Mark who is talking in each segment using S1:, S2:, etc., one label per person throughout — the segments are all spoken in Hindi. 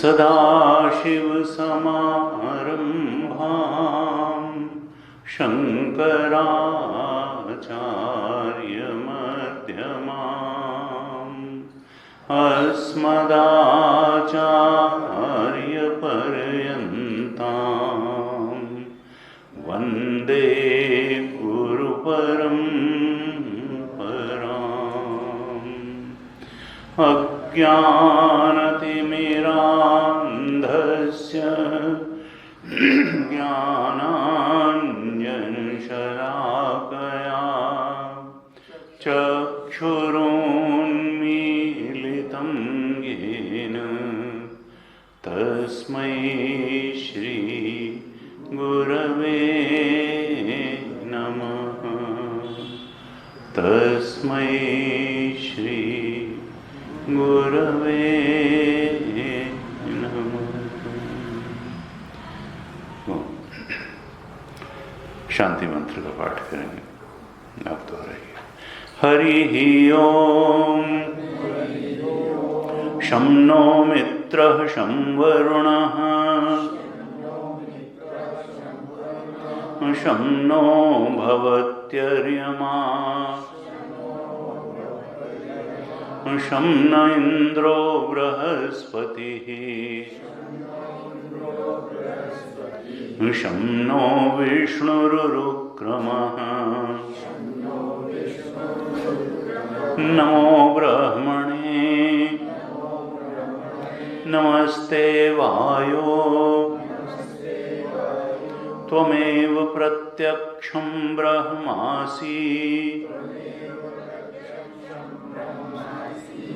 S1: सदाशिवसमारम्भां शङ्कराचार्यमध्यमाम् अस्मदाचार्यपर्यन्तां वन्दे गुरुपरम्पराम्। अज्ञानतिमिरान्धस्य ज्ञानाञ्जनशलाकया चक्षुरुन्मीलितं येन तस्मै श्री गुरवे नमः। तस्मै श्री गुरवे नमः। शांति मंत्र का पाठ करेंगे, आप दोहराइए। हरि ओम। शं नो मित्रः शं वरुणः शं नो भवत्यर्यमा शं न इंद्रो बृहस्पतिः शं नो विष्णुरुक्रमः नमो ब्रह्मणे नमस्ते वायो त्वमेव प्रत्यक्षं ब्रह्मासि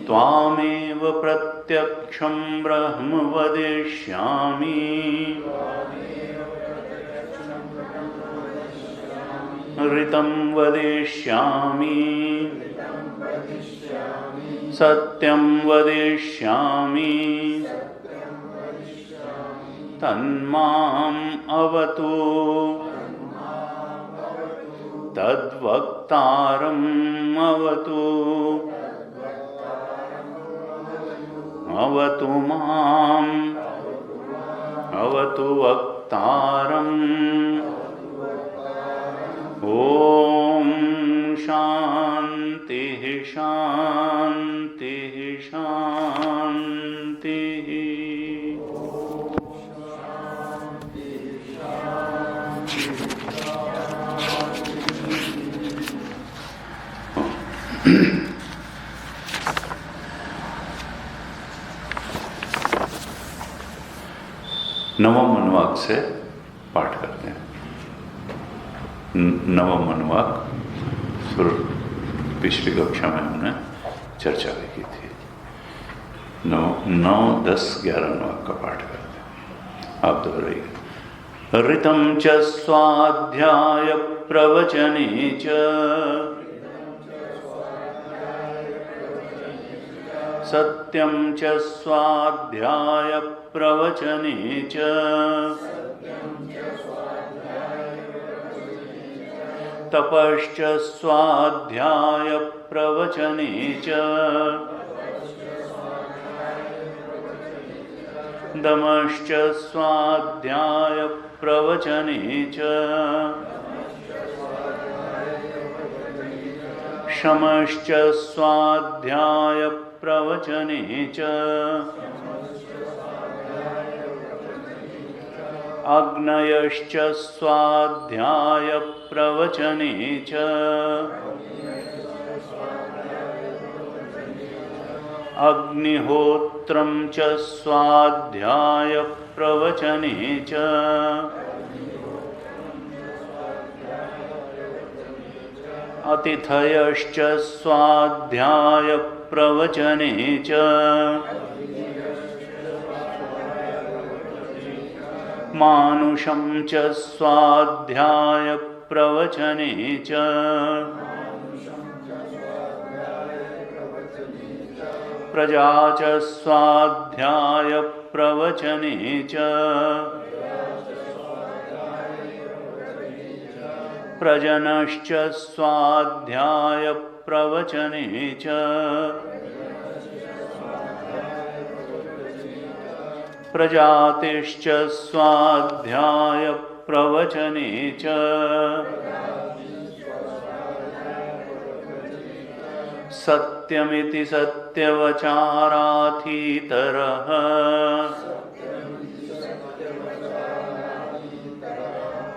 S1: त्वामेव प्रत्यक्षं ब्रह्म वदिष्यामि ऋतं वदिष्यामि सत्यं वदिष्यामि तन्माम् अवतु तद्वक्तारम् अवतु अवतु माम् अवतु वक्तारम्। ओम शांति शांति शांति। नवम अनुवाक से पाठ करते हैं। नवम अनुवाक पिछली कक्षा में हमने चर्चा भी की थी। 9, 10, 11 अनुवाक का पाठ करते हैं, आप दोहराइए। ऋतं च स्वाध्याय प्रवचने च सत्यं च स्वाध्याय प्रवचने च तपश्च स्वाध्याय प्रवचने च दमश्च स्वाध्याय प्रवचने च शमश्च स्वाध्याय प्रवचने च अग्नयश्च स्वाध्याय प्रवचने च अग्निहोत्रं च स्वाध्याय प्रवचने च अतिथयश्च स्वाध्याय प्रवचने च मानुषं च स्वाध्याय प्रवचने च प्रजा च स्वाध्याय प्रवचने च प्रजनश्च स्वाध्याय प्रवचने च प्रजातिश्च स्वाध्याय प्रवचने च सत्यमिति सत्यवचाराथीतरः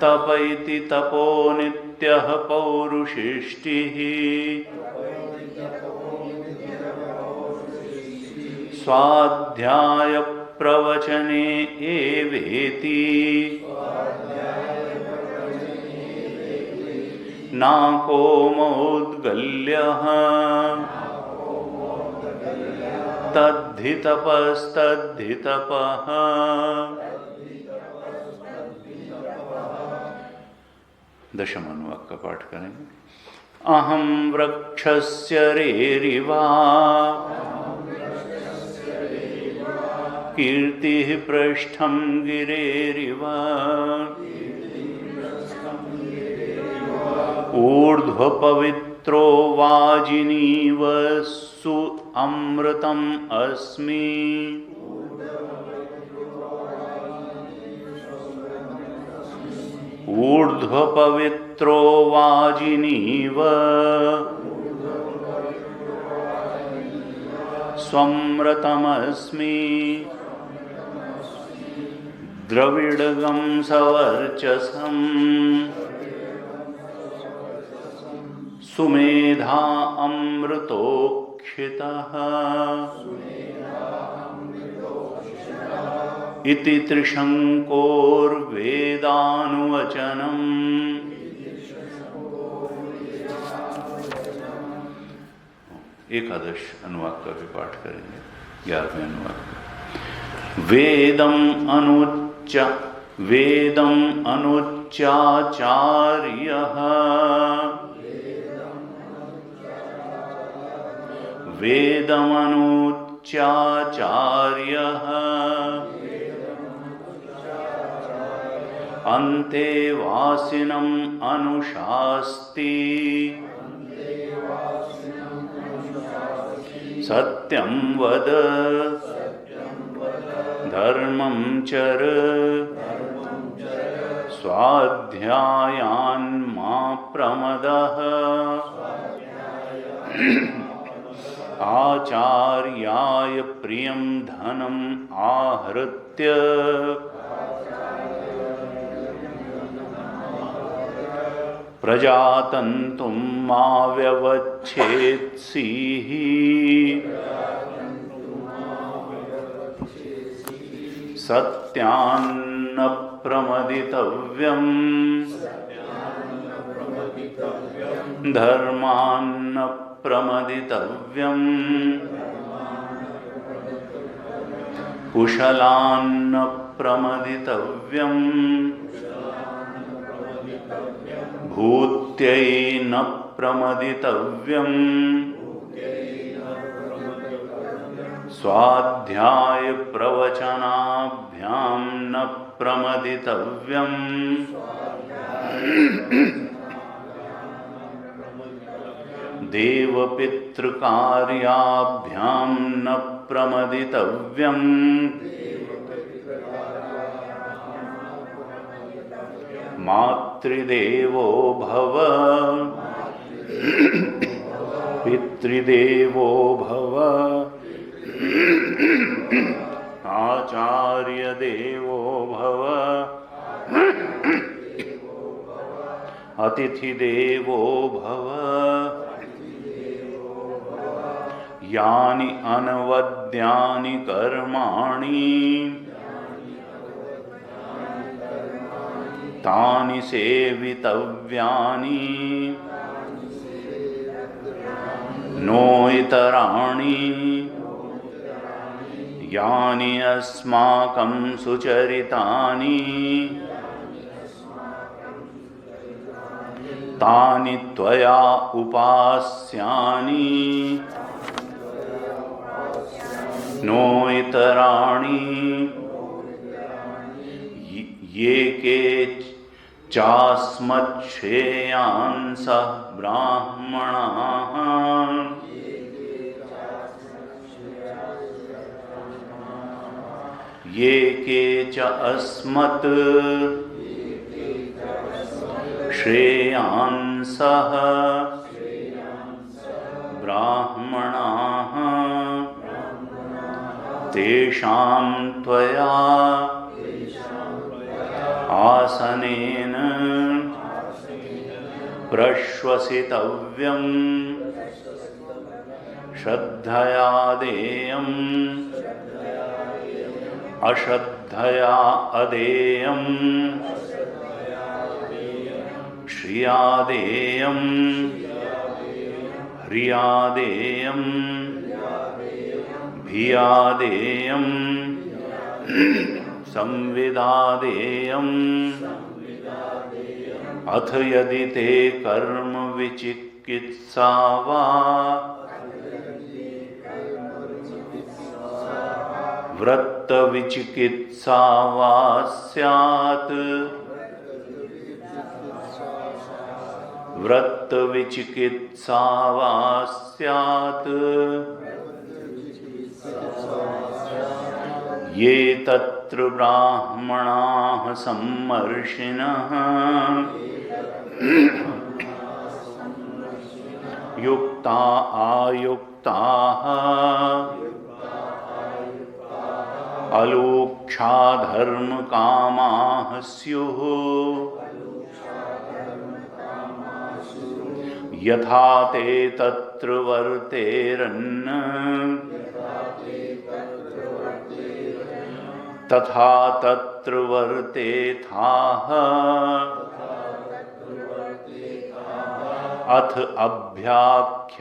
S1: तप इति तपो नित्यः पौरुषेष्टिः स्वाध्याय प्रवचने एवेति नाको मौद्गल्यः तद्धि तपस्तद्धि तपः। दशम अनुवाक का पाठ करेंगे। अहं वृक्षस्य रेरिवा कीर्तिः पृष्ठं गिरेरिव ऊर्ध्वपवित्रो वाजिनीव सु अमृतम् अस्मि ऊर्ध्वपवित्रो वाजिनीव स्वमृतमस्मि द्रविडगं सवर्चसम् सुमेधा अमृतोक्षितः इति त्रिशङ्कोर्वेदानुवचनम्। एकादश अनुवाक का भी पाठ करेंगे। 11वें अनुवाक। वेदम् अनुच्चाचार्यः वेदमनुच्चाचार्यः अन्तेवासिनम् अनुशास्ति सत्यं वद धर्मं चर स्वाध्यायान् मा प्रमदः आचार्याय प्रियं धनम् आहृत्य प्रजातन्तुं मा व्यवच्छेत्सीः सत्यान्न प्रमदितव्यम् धर्मान्न प्रमदितव्यम् कुशलान्न प्रमदितव्यम् भूत्यै न प्रमदितव्यम् स्वाध्याय प्रवचनाभ्यां न प्रमदितव्यम् देवपितृकार्याभ्यां न प्रमदितव्यम् मातृदेवो भव पितृदेवो भव आचार्यदेवो भव अतिथिदेवो भव यानि अनवद्यानि कर्माणि तानि सेवितव्यानि नो इतराणि यानि अस्माकं सुचरितानि तानि त्वया उपास्यानि नो इतराणि ये के चास्मच्छ्रेयांसः ब्राह्मणाः ये के च अस्मत् श्रेयांसः ब्राह्मणाः तेषां त्वया आसनेन प्रश्वसितव्यम् श्रद्धया देयम् अश्रद्धया अदेयम् श्रिया देयम् ह्रिया देयम् भिया देयम् संविदा देयम् अथ यदि ते कर्म विचिकित्सा वा वृत्त विचिकित्सा वा स्यात् वृत्त विचिकित्सा वा स्यात् ये तत्र ब्राह्मणाः सम्मर्षिणः युक्ता आयुक्ताः अलोक्षा धर्मकामाः स्युः यथा ते तत्र वर्तेरन् तथा तत्र वर्तेथाः अथ अभ्याख्यातेषु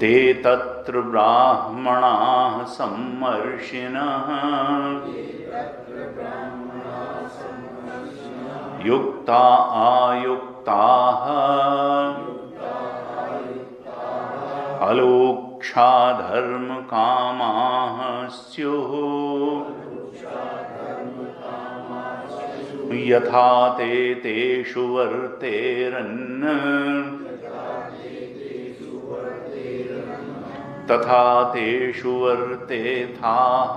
S1: ते तत्र ब्राह्मणाः सम्मर्षिणः युक्ता आयुक्ताः अलोक्षा धर्मकामाः स्युः यथा ते तेषु वर्तेरन् तथा तेषु वर्तेथाः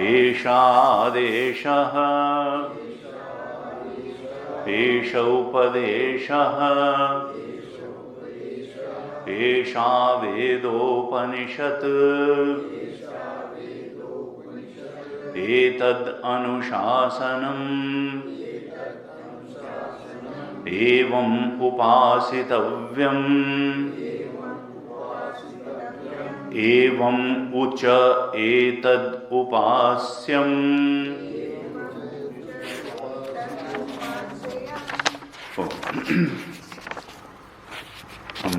S1: एषादेशः एष उपदेशः एषा वेदोपनिषत् एतद् अनुशासनम् एवम् उपासितव्यम् एवम् उच एतद् उपास्यम्।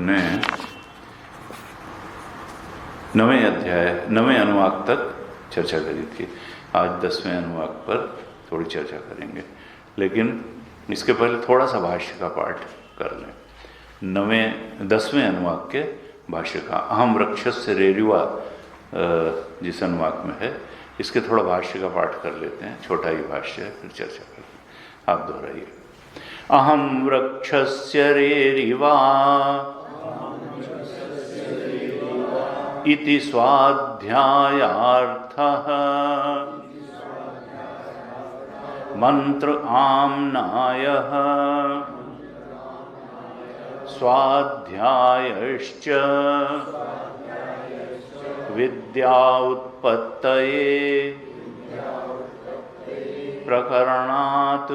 S1: हमने 9वें अध्याय 9वें अनुवाक तक चर्चा करी थी। आज 10वें अनुवाक पर थोड़ी चर्चा करेंगे, लेकिन इसके पहले थोड़ा सा भाष्य का पाठ कर लें। 10वें अनुवाक के भाष्य का अहम वृक्षस्य रेरिवा जिस अनुवाक में है, इसके थोड़ा भाष्य का पाठ कर लेते हैं। छोटा ही भाष्य है, फिर चर्चा करते हैं। आप दोहराइए। अहम वृक्षस्य रेरिवा इति स्वाध्यायार्थः मंत्र आम्नायः स्वाध्यायश्च विद्या उत्पत्तये प्रकरणात्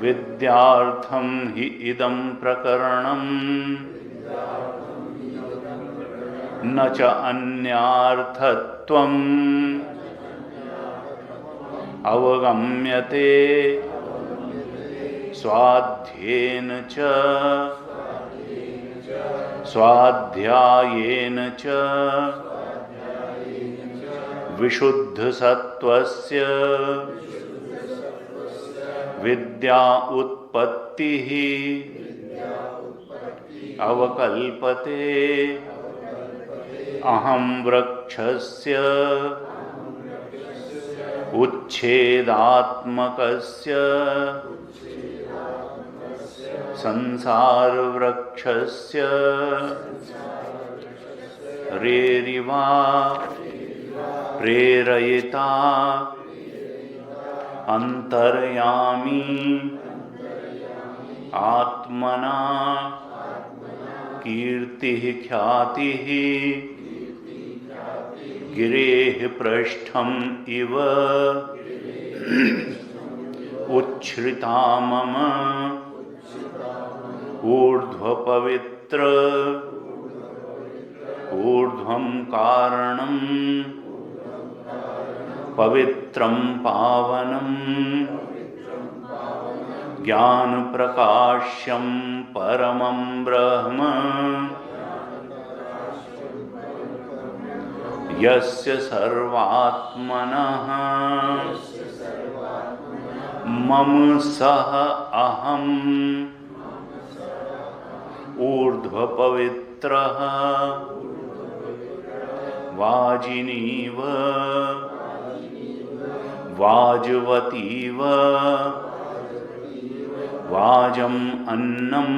S1: विद्यार्थं हि इदं प्रकरणम् न च अन्यार्थत्वम् अवगम्यते स्वाध्येन च स्वाध्यायेन च विशुद्धसत्त्वस्य विद्या उत्पत्तिः अवकल्पते। अहं वृक्षस्य उच्छेदात्मकस्य संसारवृक्षस्य रेरिवा प्रेरयिता अंतर्यामी आत्मना कीर्तिः ख्यातिः गिरेः पृष्ठम् इव उच्छ्रिता मम ऊर्ध्वपवित्र ऊर्ध्वं कारणं पवित्रं पावनं ज्ञानप्रकाश्यं परमं ब्रह्म यस्य सर्वात्मनः मम सह अहम् ऊर्ध्वपवित्रः वाजिनीव वाजवतीव वाजम् अन्नं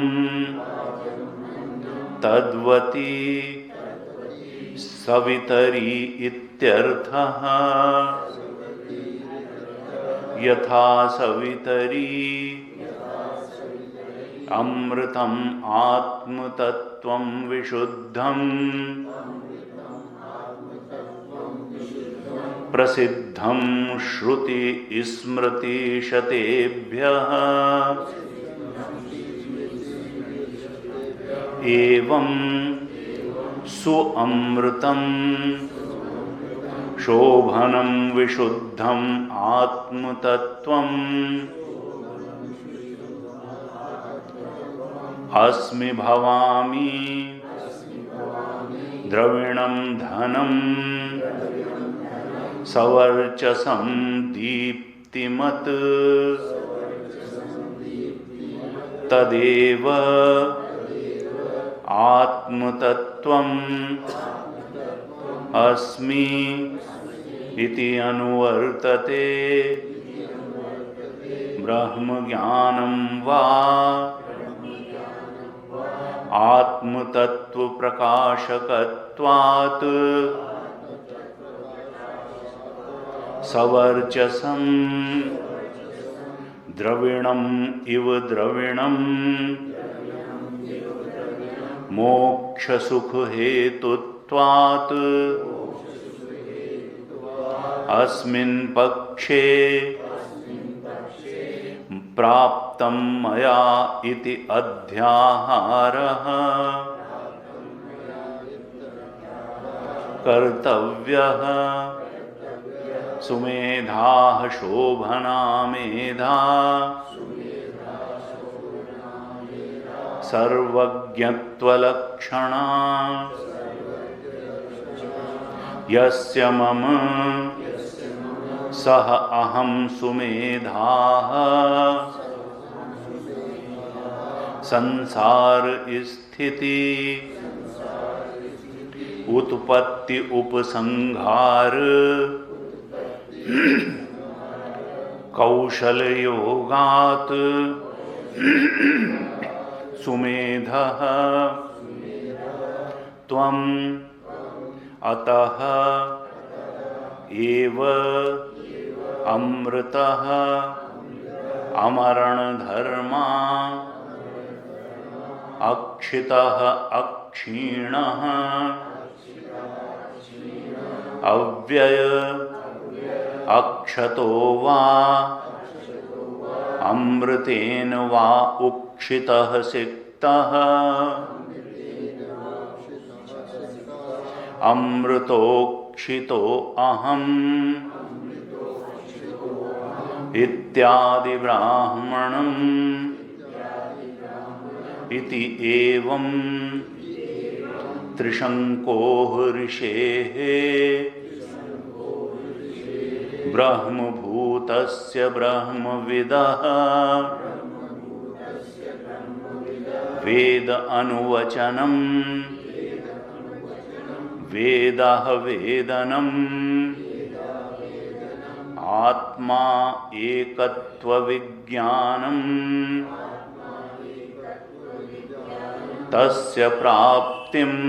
S1: तद्वती सवितरी इत्यर्थः। यथा सवितरी अमृतम् आत्मतत्त्वं विशुद्धम् प्रसिद्धं श्रुति स्मृतिशतेभ्यः एवं सुअमृतं शोभनं विशुद्धम् आत्मतत्त्वम् अस्मि भवामि द्रविणं धनं सवर्चसं दीप्तिमत् तदेव आत्मतत्त्वम् अस्मि इति अनुवर्तते। ब्रह्मज्ञानं वा आत्मतत्त्वप्रकाशकत्वात् सवर्चसं द्रविणम् इव द्रविणम् मोक्षसुखहेतुत्वात् अस्मिन् पक्षे प्राप्तं मया इति अध्याहारः कर्तव्यः। सुमेधाः शोभना मेधा सर्वज्ञत्वलक्षणा यस्य मम सह अहं सुमेधाः संसार स्थिति उत्पत्ति उपसंहार कौशल योगात् सुमेधः त्वं अतः एव अमृतः अमरण धर्मा अक्षितः अक्षीणः अव्यय अक्षतो वा अमृतेन वा उक्षितः सिक्तः अमृतोक्षितो अहम् इत्यादि ब्राह्मणम् इति एवं त्रिशंकोः ऋषेः ब्रह्मभूतस्य ब्रह्मविदः वेद अनुवचनम् वेदः वेदनम् आत्मा एकत्वविज्ञानम् तस्य प्राप्तिम्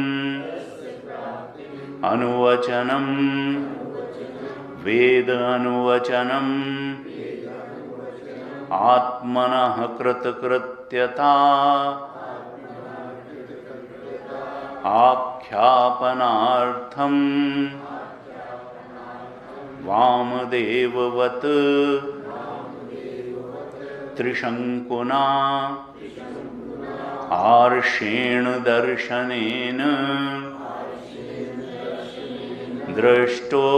S1: अनुवचनम् वेद अनुवचनम् आत्मनः कृतकृत्यता आख्यापनार्थम् वामदेववत् त्रिशंकुना आर्षेण दर्शनेन दृष्टो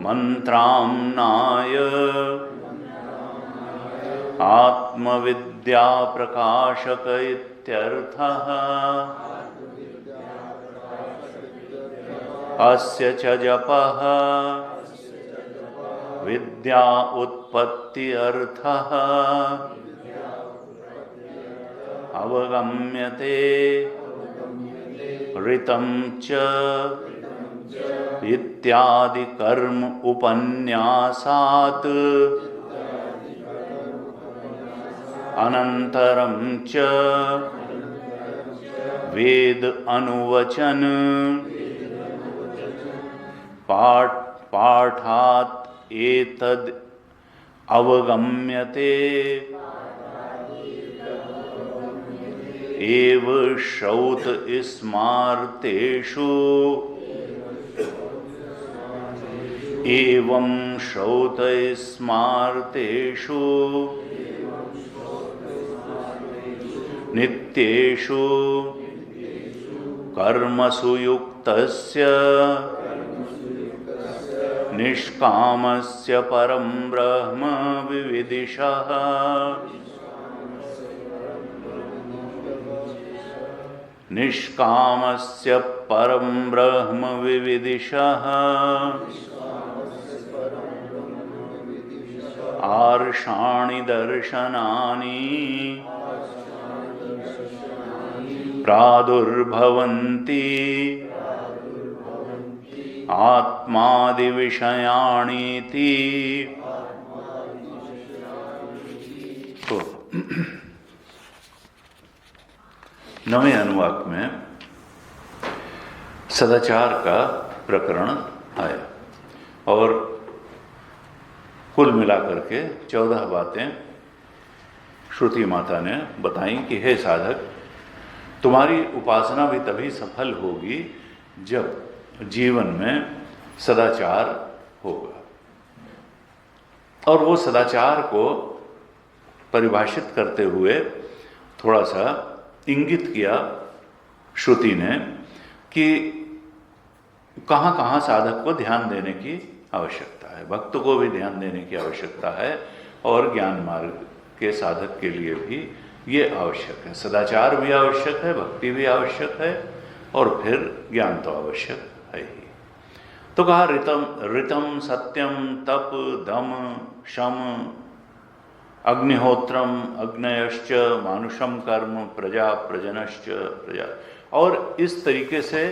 S1: मंत्राम्नाय आत्मविद्या प्रकाशक इत्यर्थः। अस्य च जपः विद्या उत्पत्ति अर्थः अवगम्यते ऋतं च इत्यादि कर्म उपन्यासात् अनन्तरं च वेद अनुवचन पाठात् एतद् अवगम्यते एव श्रौत स्मार्तेषु एवं श्रौत स्मार्तेषु नित्येषु कर्मसु युक्तस्य निष्कामस्य परं ब्रह्म विविदिषः। निष्कामस्य परं ब्रह्म विविदिषः आर्षाणि दर्शनानि प्रादुर्भवन्ति आत्मादिविषयाणीति। तो नवें अनुवाक में सदाचार का प्रकरण आया और कुल मिलाकर के 14 बातें श्रुति माता ने बताई कि हे साधक, तुम्हारी उपासना भी तभी सफल होगी जब जीवन में सदाचार होगा। और वो सदाचार को परिभाषित करते हुए थोड़ा सा इंगित किया श्रुति ने कि कहाँ कहाँ साधक को ध्यान देने की आवश्यकता है, भक्त को भी ध्यान देने की आवश्यकता है और ज्ञान मार्ग के साधक के लिए भी ये आवश्यक है। सदाचार भी आवश्यक है, भक्ति भी आवश्यक है, और फिर ज्ञान तो आवश्यक है ही। तो कहा ऋतम सत्यम तप दम शम अग्निहोत्रम अग्नयश्च मानुषम कर्म प्रजा प्रजनश्च प्रजा, और इस तरीके से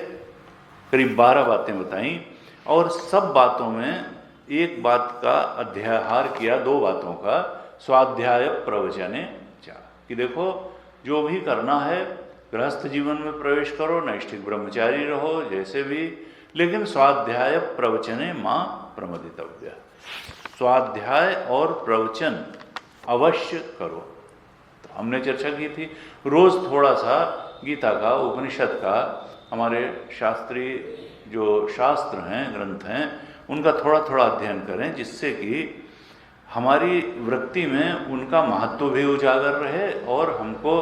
S1: करीब 12 बातें बताई, और सब बातों में एक बात का अध्याहार किया, 2 बातों का, स्वाध्याय प्रवचने जा, कि देखो जो भी करना है, गृहस्थ जीवन में प्रवेश करो, नैष्ठिक ब्रह्मचारी रहो, जैसे भी, लेकिन स्वाध्याय प्रवचने मां प्रमदितव्य, स्वाध्याय और प्रवचन अवश्य करो। तो हमने चर्चा की थी, रोज थोड़ा सा गीता का, उपनिषद का, हमारे शास्त्रीय जो शास्त्र हैं, ग्रंथ हैं, उनका थोड़ा थोड़ा अध्ययन करें, जिससे कि हमारी वृत्ति में उनका महत्व भी उजागर रहे, और हमको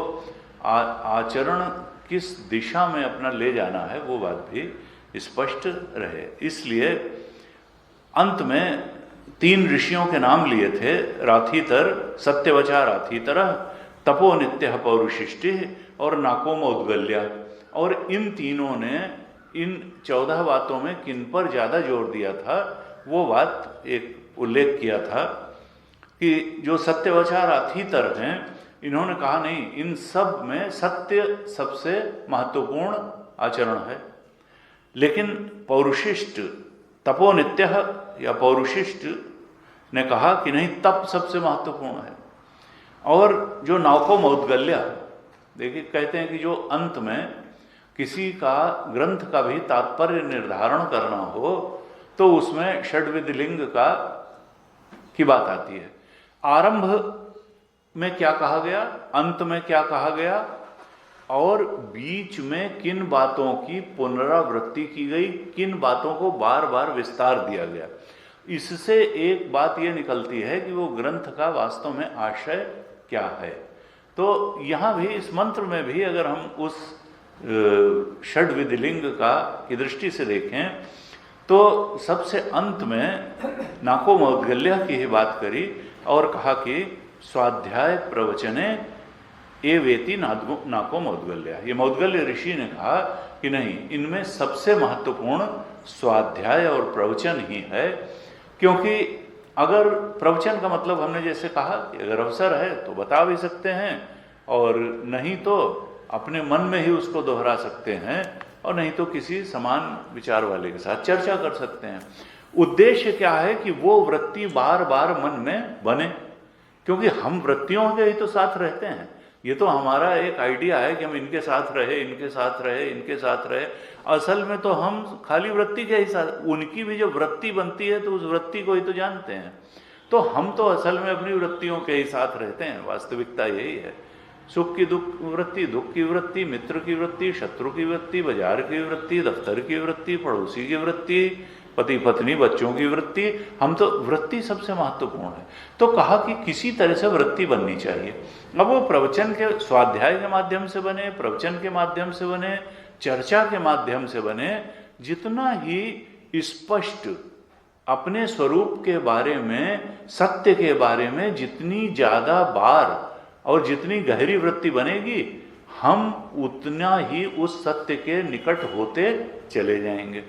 S1: आचरण किस दिशा में अपना ले जाना है वो बात भी स्पष्ट रहे। इसलिए अंत में 3 ऋषियों के नाम लिए थे, राथीतर, सत्यवचा राथीतर, तपो नित्य पौरुशिष्टि और नाकोमोद्गल्या। और इन तीनों ने इन 14 बातों में किन पर ज़्यादा जोर दिया था, वो बात एक उल्लेख किया था कि जो सत्यवचा राथीतर हैं, इन्होंने कहा नहीं, इन सब में सत्य सबसे महत्वपूर्ण आचरण है, लेकिन पौरुशिष्ट, तपोनित्य या पौरुशिष्ट ने कहा कि नहीं, तप सबसे महत्वपूर्ण है। और जो नाकोमौद्गल्या, देखिए कहते हैं कि जो अंत में किसी का ग्रंथ का भी तात्पर्य निर्धारण करना हो तो उसमें षड्विध लिंग की बात आती है। आरंभ में क्या कहा गया, अंत में क्या कहा गया, और बीच में किन बातों की पुनरावृत्ति की गई, किन बातों को बार बार विस्तार दिया गया। इससे एक बात यह निकलती है कि वो ग्रंथ का वास्तव में आशय क्या है। तो यहाँ भी इस मंत्र में भी अगर हम उस षड्विध लिंग की दृष्टि से देखें तो सबसे अंत में नाकोमौद्गल्या की ही बात करी और कहा कि स्वाध्याय प्रवचने एवेति नाकोमौद्गल्या। ये मौद्गल्य ऋषि ने कहा कि नहीं, इनमें सबसे महत्वपूर्ण स्वाध्याय और प्रवचन ही है, क्योंकि अगर प्रवचन का मतलब हमने जैसे कहा कि अगर अवसर है तो बता भी सकते हैं, और नहीं तो अपने मन में ही उसको दोहरा सकते हैं, और नहीं तो किसी समान विचार वाले के साथ चर्चा कर सकते हैं। उद्देश्य क्या है कि वो वृत्ति बार बार मन में बने, क्योंकि हम वृत्तियों के ही तो साथ रहते हैं। ये तो हमारा एक आइडिया है कि हम इनके साथ रहे, इनके साथ रहे, इनके साथ रहे। असल में तो हम खाली वृत्ति के ही साथ, उनकी भी जो वृत्ति बनती है तो उस वृत्ति को ही तो जानते हैं। तो हम तो असल में अपनी वृत्तियों के ही साथ रहते हैं। वास्तविकता यही है। सुख की वृत्ति, दुख की वृत्ति, मित्र की वृत्ति, शत्रु की वृत्ति, बाजार की वृत्ति, दफ्तर की वृत्ति, पड़ोसी की वृत्ति, पति पत्नी बच्चों की वृत्ति, हम तो वृत्ति सबसे महत्वपूर्ण है। तो कहा कि किसी तरह से वृत्ति बननी चाहिए। अब वो प्रवचन के, स्वाध्याय के माध्यम से बने, प्रवचन के माध्यम से बने, चर्चा के माध्यम से बने, जितना ही स्पष्ट अपने स्वरूप के बारे में, सत्य के बारे में जितनी ज्यादा बार और जितनी गहरी वृत्ति बनेगी, हम उतना ही उस सत्य के निकट होते चले जाएंगे।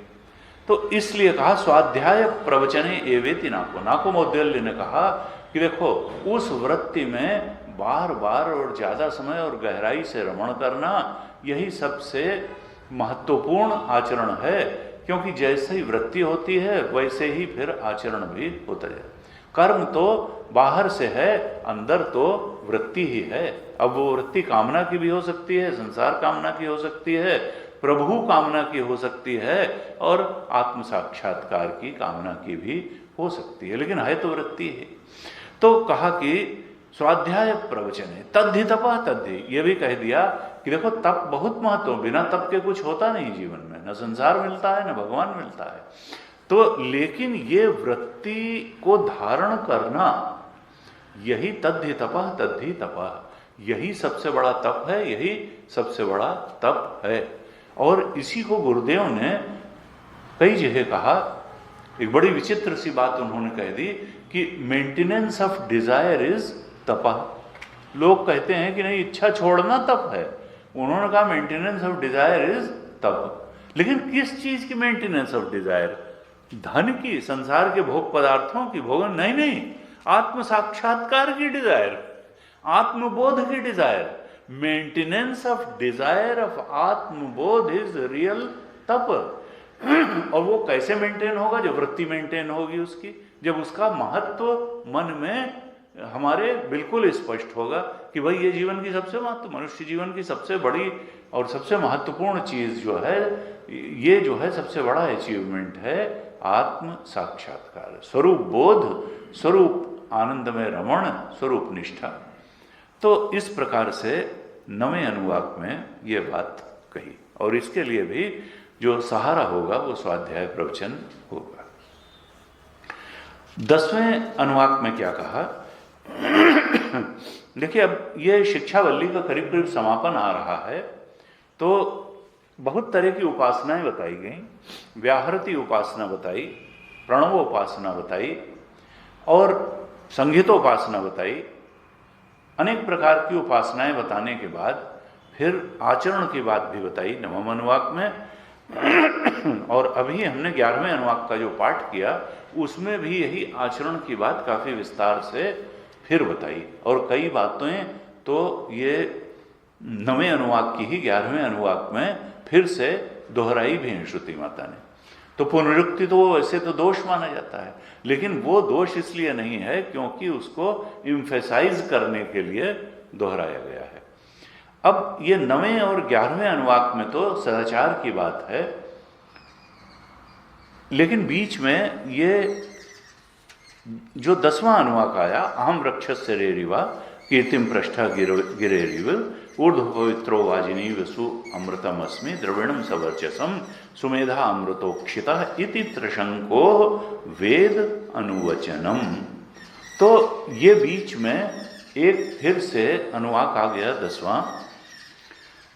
S1: तो इसलिए कहा स्वाध्याय प्रवचने एवेति नाकोमौद्गल्य ने कहा कि देखो, उस वृत्ति में बार बार और ज्यादा समय और गहराई से रमण करना, यही सबसे महत्वपूर्ण आचरण है, क्योंकि जैसे ही वृत्ति होती है वैसे ही फिर आचरण भी होता है। कर्म तो बाहर से है, अंदर तो वृत्ति ही है। अब वो वृत्ति कामना की भी हो सकती है, संसार कामना की हो सकती है, प्रभु कामना की हो सकती है, और आत्म साक्षात्कार की कामना की भी हो सकती है, लेकिन है तो वृत्ति है। तो कहा कि स्वाध्याय प्रवचन है, तद्धि तपः तद्धि, ये भी कह दिया कि देखो तप बहुत महत्व, बिना तप के कुछ होता नहीं जीवन में, न संसार मिलता है न भगवान मिलता है। तो लेकिन ये वृत्ति को धारण करना, यही तद्धि तपः तद्धि तपः, यही सबसे बड़ा तप है, यही सबसे बड़ा तप है। और इसी को गुरुदेव ने कई जगह कहा। एक बड़ी विचित्र सी बात उन्होंने कह दी कि मेंटेनेंस ऑफ डिजायर इज तपः। लोग कहते हैं कि नहीं, इच्छा छोड़ना तप है। उन्होंने कहा मेंटेनेंस ऑफ डिजायर इज तप। लेकिन किस चीज की मेंटेनेंस ऑफ डिजायर? धन की, संसार के भोग पदार्थों की, भोग नहीं, आत्म साक्षात्कार की डिजायर, आत्मबोध की desire. Maintenance of desire of atmabodh is real tapa. और वो कैसे मेंटेन होगा? जब वृत्ति मेंटेन होगी उसकी, जब उसका महत्व मन में हमारे बिल्कुल स्पष्ट होगा कि भाई ये जीवन की सबसे मनुष्य जीवन की सबसे बड़ी और सबसे महत्वपूर्ण चीज जो है, ये जो है सबसे बड़ा अचीवमेंट है आत्म साक्षात्कार, स्वरूप बोध, स्वरूप आनंद में रमण, स्वरूप निष्ठा। तो इस प्रकार से 9वें अनुवाक में ये बात कही, और इसके लिए भी जो सहारा होगा वो स्वाध्याय प्रवचन होगा। 10वें अनुवाक में क्या कहा? देखिए, अब ये शिक्षावल्ली का करीब करीब समापन आ रहा है, तो बहुत तरह की उपासनाएं बताई गई। व्याहृति उपासना बताई, प्रणव उपासना बताई, और संगीतोपासना बताई। अनेक प्रकार की उपासनाएं बताने के बाद फिर आचरण की बात भी बताई 9वें अनुवाक में। और अभी हमने 11वें अनुवाक का जो पाठ किया उसमें भी यही आचरण की बात काफी विस्तार से फिर बताई, और कई बातें तो ये 9वें अनुवाक की ही 11वें अनुवाक में फिर से दोहराई भी हैं श्रुति माता ने। तो पुनरुक्ति तो वैसे तो दोष माना जाता है, लेकिन वो दोष इसलिए नहीं है क्योंकि उसको इम्फेसाइज करने के लिए दोहराया गया है। अब ये 9वें और 11वें अनुवाक में तो सदाचार की बात है, लेकिन बीच में ये जो 10वां अनुवाक आया, अहम रक्षस्य रेरिवा कीर्तिम पृष्ठा गिरेरिव ऊर्ध्व पवित्रो वाजिनी वसु अमृतम अस्मि द्रविणम सवर्चसम सुमेधा अमृतोक्षिता इति त्रिशंको वेद अनुवचनम। तो ये बीच में एक फिर से अनुवाक आ गया 10वां।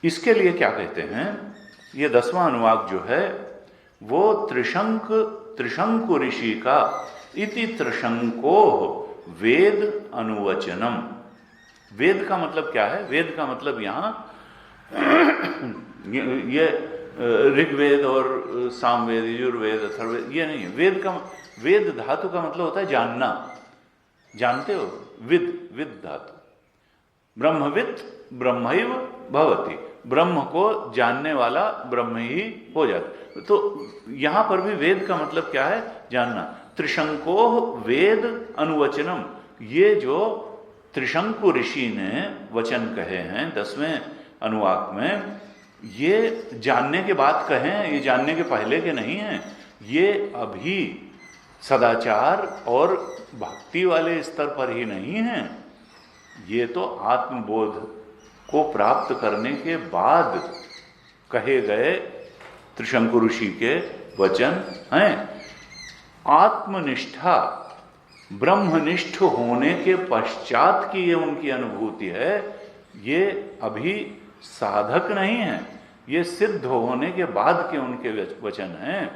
S1: इसके लिए क्या कहते हैं? ये 10वां अनुवाक जो है वो त्रिशंकु ऋषि का इति त्रिशंको वेद अनुवचनम। वेद का मतलब क्या है? वेद का मतलब यहाँ ये ऋग्वेद और सामवेद, यजुर्वेद, अथर्ववेद ये नहीं है। वेद धातु का मतलब होता है जानना। जानते हो? विद धातु, ब्रह्मविद ब्रह्मैव भवति, ब्रह्म को जानने वाला ब्रह्म ही हो जाता। तो यहां पर भी वेद का मतलब क्या है? जानना। त्रिशंको वेद अनुवचनम, ये जो त्रिशंकु ऋषि ने वचन कहे हैं 10वें अनुवाक में, ये जानने के बाद कहे, ये जानने के पहले के नहीं हैं। ये अभी सदाचार और भक्ति वाले स्तर पर ही नहीं है, ये तो आत्मबोध को प्राप्त करने के बाद कहे गए त्रिशंकु ऋषि के वचन हैं। आत्मनिष्ठा, ब्रह्मनिष्ठ होने के पश्चात की ये उनकी अनुभूति है, ये अभी साधक नहीं है, ये सिद्ध होने के बाद के उनके वचन हैं।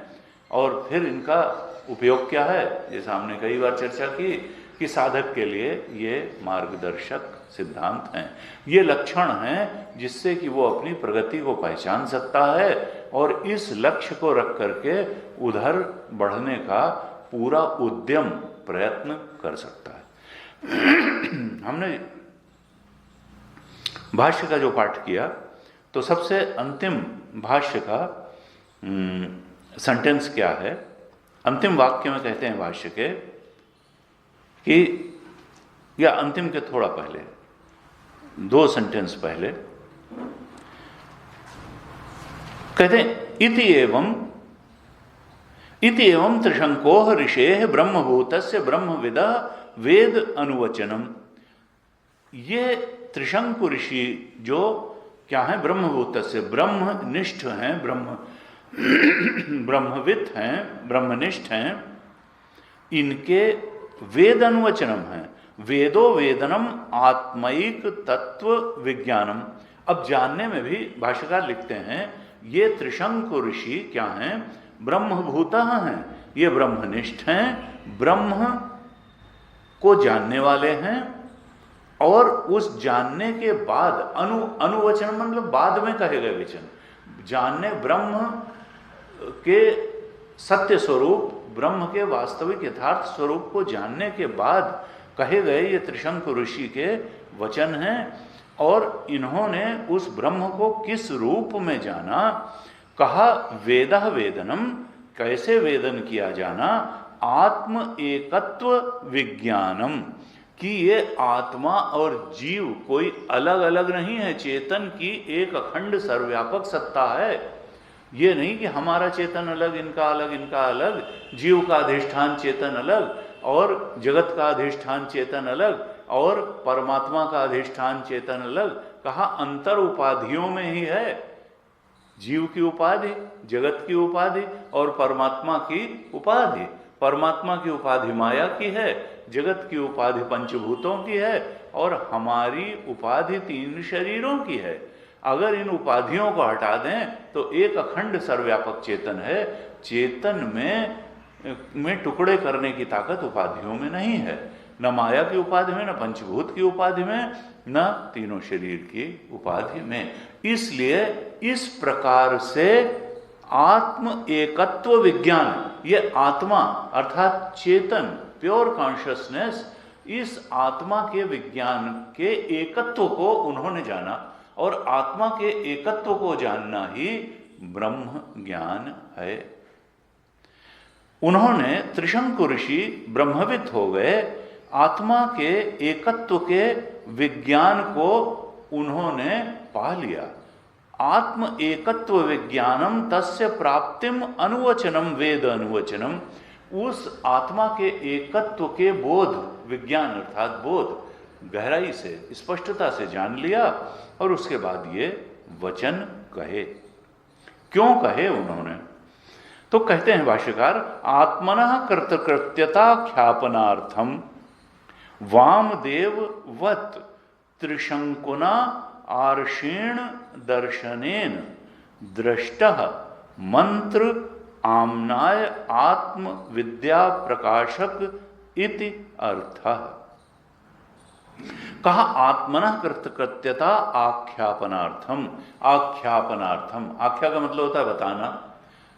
S1: और फिर इनका उपयोग क्या है? जैसे हमने कई बार चर्चा की कि साधक के लिए ये मार्गदर्शक सिद्धांत हैं, ये लक्षण हैं जिससे कि वो अपनी प्रगति को पहचान सकता है और इस लक्ष्य को रख करके उधर बढ़ने का पूरा उद्यम प्रयत्न कर सकता है। हमने भाष्य का जो पाठ किया तो सबसे अंतिम भाष्य का सेंटेंस क्या है? अंतिम वाक्य में कहते हैं भाष्य के कि, या अंतिम के थोड़ा पहले, 2 सेंटेंस पहले कहते हैं इति एवं त्रिशंकोः ऋषेः ब्रह्मभूतस्य ब्रह्मविदा वेद अनुवचनम। ये त्रिशंकु ऋषि जो क्या है? ब्रह्मभूतस्य, ब्रह्मनिष्ठ हैं, ब्रह्मविद हैं, ब्रह्मनिष्ठ हैं, इनके वेद अनुवचनम है। वेदो वेदनम आत्मैक तत्व विज्ञानम। अब जानने में भी भाष्यकार लिखते हैं ये त्रिशंकु ऋषि क्या हैं? ब्रह्मभूतः हैं, ये ब्रह्मनिष्ठ हैं, ब्रह्म को जानने वाले हैं और उस जानने के बाद अनुवचन मतलब बाद में कहे गए वचन, जानने ब्रह्म के सत्य स्वरूप, ब्रह्म के वास्तविक यथार्थ स्वरूप को जानने के बाद कहे गए ये त्रिशंकु ऋषि के वचन हैं। और इन्होंने उस ब्रह्म को किस रूप में जाना, कहा वेदः वेदनम, कैसे वेदन किया जाना, आत्म एकत्व विज्ञानम, कि ये आत्मा और जीव कोई अलग अलग नहीं है, चेतन की एक अखंड सर्वव्यापक सत्ता है। ये नहीं कि हमारा चेतन अलग, इनका अलग, इनका अलग, जीव का अधिष्ठान चेतन अलग और जगत का अधिष्ठान चेतन अलग और परमात्मा का अधिष्ठान चेतन अलग। कहा अंतर उपाधियों में ही है, जीव की उपाधि, जगत की उपाधि और परमात्मा की उपाधि। परमात्मा की उपाधि माया की है, जगत की उपाधि पंचभूतों की है और हमारी उपाधि 3 शरीरों की है। अगर इन उपाधियों को हटा दें तो एक अखंड सर्वव्यापक चेतन है। चेतन में टुकड़े करने की ताकत उपाधियों में नहीं है, न माया की उपाधि में, न पंचभूत की उपाधि में, न तीनों शरीर की उपाधि में। इसलिए इस प्रकार से आत्म एकत्व विज्ञान, ये आत्मा अर्थात चेतन, प्योर कॉन्शियसनेस, इस आत्मा के विज्ञान के एकत्व को उन्होंने जाना और आत्मा के एकत्व को जानना ही ब्रह्म ज्ञान है। उन्होंने त्रिशंकु ऋषि ब्रह्मविद हो गए, आत्मा के एकत्व के विज्ञान को उन्होंने पा लिया। आत्म एकत्व विज्ञानम तस्य प्राप्तिम अनुवचनम वेद अनुवचनम, उस आत्मा के एकत्व के बोध, विज्ञान अर्थात बोध, गहराई से स्पष्टता से जान लिया और उसके बाद ये वचन कहे। क्यों कहे उन्होंने? तो कहते हैं भाष्यकार, आत्मनः कृतकृत्यता ख्यापनार्थम वामदेववत् त्रिशंकुना आर्षेण दर्शनेन दृष्टः मंत्र आम्नाय आत्म विद्या प्रकाशक इति अर्थः। कहा आत्मनः कृतकृत्यता आख्यापनार्थम, आख्यापनार्थम, आख्या का मतलब होता है बताना,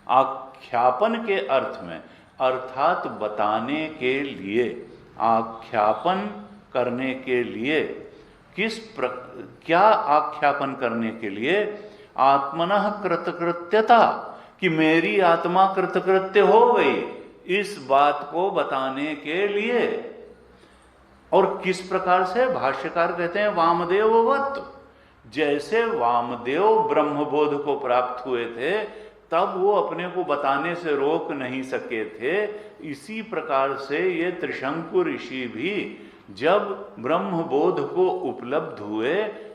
S1: आख्यापन के अर्थ में अर्थात बताने के लिए, आख्यापन करने के लिए, क्या आख्यापन करने के लिए? आत्मनः कृतकृत्यता, कि मेरी आत्मा कृतकृत्य हो गई, इस बात को बताने के लिए। और किस प्रकार से? भाष्यकार कहते हैं वामदेववत्, जैसे वामदेव ब्रह्मबोध को प्राप्त हुए थे तब वो अपने को बताने से रोक नहीं सके थे, इसी प्रकार से ये त्रिशंकु ऋषि भी जब ब्रह्मबोध को उपलब्ध हुए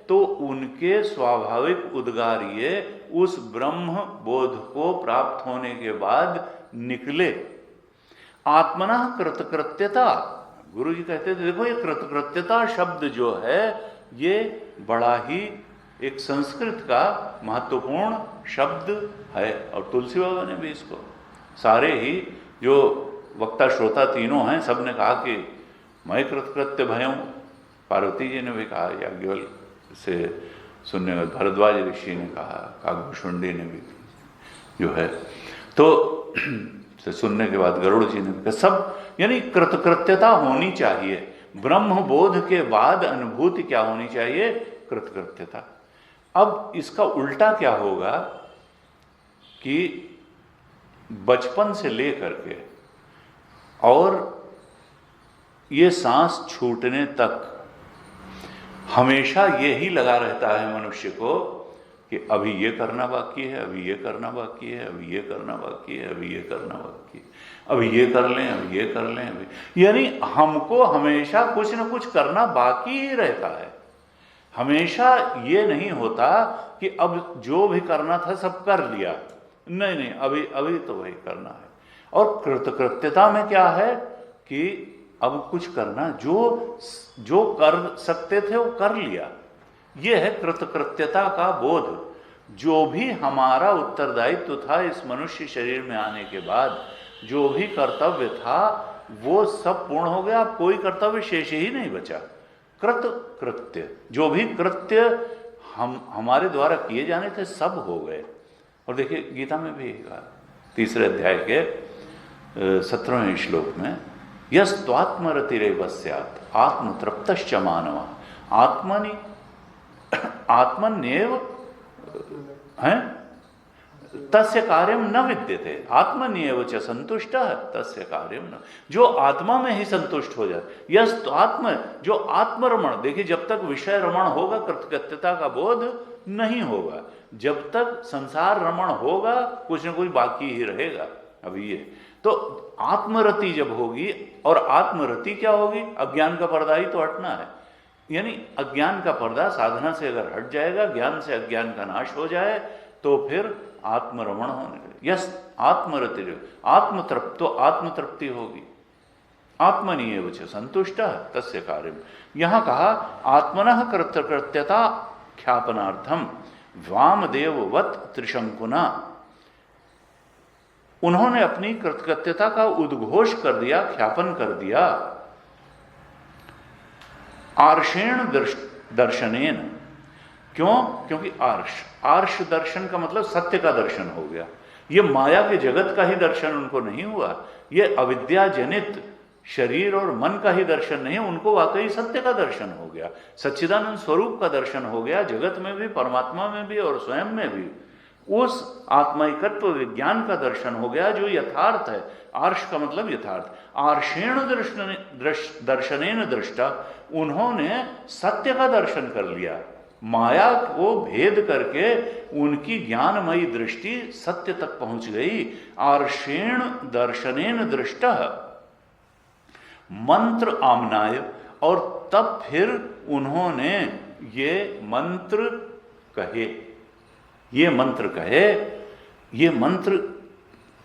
S1: तो उनके स्वाभाविक उद्गार ये उस ब्रह्म बोध को प्राप्त होने के बाद निकले। आत्मनः कृतकृत्यता, गुरु जी कहते थे देखो ये कृतकृत्यता शब्द जो है ये बड़ा ही एक संस्कृत का महत्वपूर्ण शब्द है। और तुलसी बाबा ने भी इसको, सारे ही जो वक्ता श्रोता तीनों हैं सब ने कहा कि मैं कृतकृत्य भयं। पार्वती जी ने भी कहा, याज्ञवल से सुनने में भरद्वाज ऋषि ने कहा, काकभूषुंडी ने भी जो है तो से सुनने के बाद गरुड़ जी ने भी कहा, सब यानी कृतकृत्यता होनी चाहिए। ब्रह्म बोध के बाद अनुभूति क्या होनी चाहिए? कृतकृत्यता। अब इसका उल्टा क्या होगा कि बचपन से लेकर के और ये सांस छूटने तक हमेशा यही लगा रहता है मनुष्य को कि अभी ये करना बाकी है, अभी ये करना बाकी है, अभी ये करना बाकी है, अभी ये करना बाकी है, अभी ये कर लें, अभी ये कर लें, अभी, यानी हमको हमेशा कुछ न कुछ करना बाकी ही रहता है। हमेशा ये नहीं होता कि अब जो भी करना था सब कर लिया, नहीं नहीं अभी अभी तो वही करना है। और कृतकृत्यता में क्या है कि अब कुछ करना, जो कर सकते थे वो कर लिया, ये है कृतकृत्यता का बोध। जो भी हमारा उत्तरदायित्व था इस मनुष्य शरीर में आने के बाद, जो भी कर्तव्य था वो सब पूर्ण हो गया, कोई कर्तव्य शेष ही नहीं बचा। कृत कृत्य, जो भी कृत्य हमारे द्वारा किए जाने थे सब हो गए। और देखिए गीता में भी कहा 3 अध्याय के 17वें श्लोक में, यस्त्वात्मरतिरेव स्यात् आत्मतृप्तश्च मानवः आत्मन्येव हैं तस्य कार्यम न विद्यते आत्मन्येव च संतुष्टः तस्य कार्यम न। जो आत्मा में ही संतुष्ट हो जाए, यस तो आत्म, जो आत्मरमण, देखिए जब तक विषय रमण होगा कृतकृत्यता का बोध नहीं होगा, जब तक संसार रमण होगा कुछ न कुछ बाकी ही रहेगा। अभी ये तो आत्मरति जब होगी, और आत्मरति क्या होगी, अज्ञान का पर्दा ही तो हटना है। यानी अज्ञान का पर्दा साधना से अगर हट जाएगा, ज्ञान से अज्ञान का नाश हो जाए, तो फिर आत्मरमण होने लगे। यस आत्मरति, आत्मतृप्तो आत्मतृप्ति होगी। आत्मनिएव च संतुष्टः तस्य कार्यम। यहां कहा आत्मनः कृतकृत्यता ख्यापनार्थम वामदेववत् त्रिशंकुना, उन्होंने अपनी कृतकृत्यता का उद्घोष कर दिया, ख्यापन कर दिया। आर्षेण दर्शनेन, क्यों? क्योंकि आर्ष दर्शन का मतलब सत्य का दर्शन हो गया। ये माया के जगत का ही दर्शन उनको नहीं हुआ, ये अविद्या जनित शरीर और मन का ही दर्शन नहीं, उनको वाकई सत्य का दर्शन हो गया, सच्चिदानंद स्वरूप का दर्शन हो गया, जगत में भी, परमात्मा में भी और स्वयं में भी। उस आत्माइकत्व विज्ञान का दर्शन हो गया जो यथार्थ है। आर्ष का मतलब यथार्थ। आर्षेण दर्शनेन दृष्टा, उन्होंने सत्य का दर्शन कर लिया, माया को भेद करके उनकी ज्ञानमयी दृष्टि सत्य तक पहुंच गई। आर्षेण दर्शनेन दृष्टा मंत्र आमनाय, और तब फिर उन्होंने ये मंत्र कहे। ये मंत्र कहे, ये मंत्र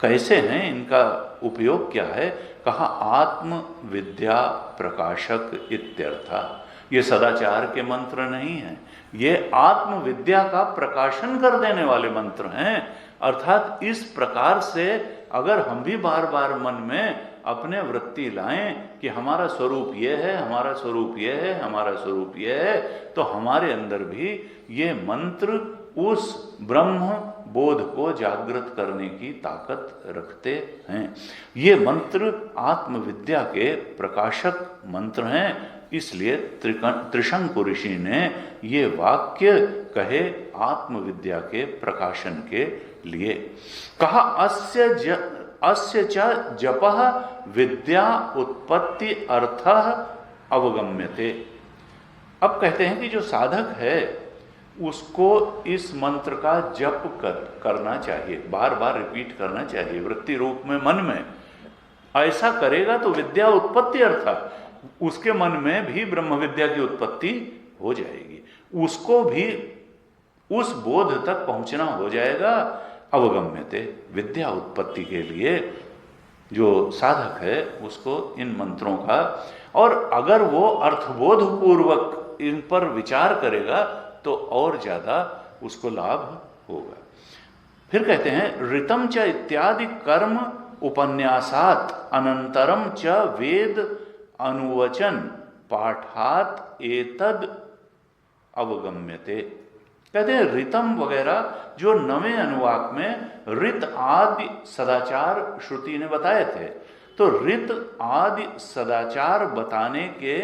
S1: कैसे हैं, इनका उपयोग क्या है? कहा आत्म विद्या प्रकाशक इत्यर्थ। ये सदाचार के मंत्र नहीं हैं, ये आत्म विद्या का प्रकाशन कर देने वाले मंत्र हैं। अर्थात इस प्रकार से अगर हम भी बार बार मन में अपने वृत्ति लाएं कि हमारा स्वरूप ये है, हमारा स्वरूप ये है, हमारा स्वरूप ये है, तो हमारे अंदर भी ये मंत्र उस ब्रह्म बोध को जागृत करने की ताकत रखते हैं। ये मंत्र आत्मविद्या के प्रकाशक मंत्र हैं। इसलिए त्रिशंकु ऋषि ने ये वाक्य कहे आत्मविद्या के प्रकाशन के लिए। कहा अस्य च जपः विद्या उत्पत्ति अर्थः अवगम्यते। अब कहते हैं कि जो साधक है उसको इस मंत्र का जप करना चाहिए, बार बार रिपीट करना चाहिए वृत्ति रूप में मन में। ऐसा करेगा तो विद्या उत्पत्ति अर्थात उसके मन में भी ब्रह्म विद्या की उत्पत्ति हो जाएगी, उसको भी उस बोध तक पहुंचना हो जाएगा। अवगम्यते, विद्या उत्पत्ति के लिए जो साधक है उसको इन मंत्रों का, और अगर वो अर्थबोध पूर्वक इन पर विचार करेगा तो और ज्यादा उसको लाभ होगा। फिर कहते हैं ऋतम च इत्यादि कर्म उपन्यासात अनंतरम च वेद अनुवचन पाठात एतद अवगम्यते। कहते हैं ऋतम वगैरह जो नवें अनुवाक में ऋत आदि सदाचार श्रुति ने बताए थे, तो ऋत आदि सदाचार बताने के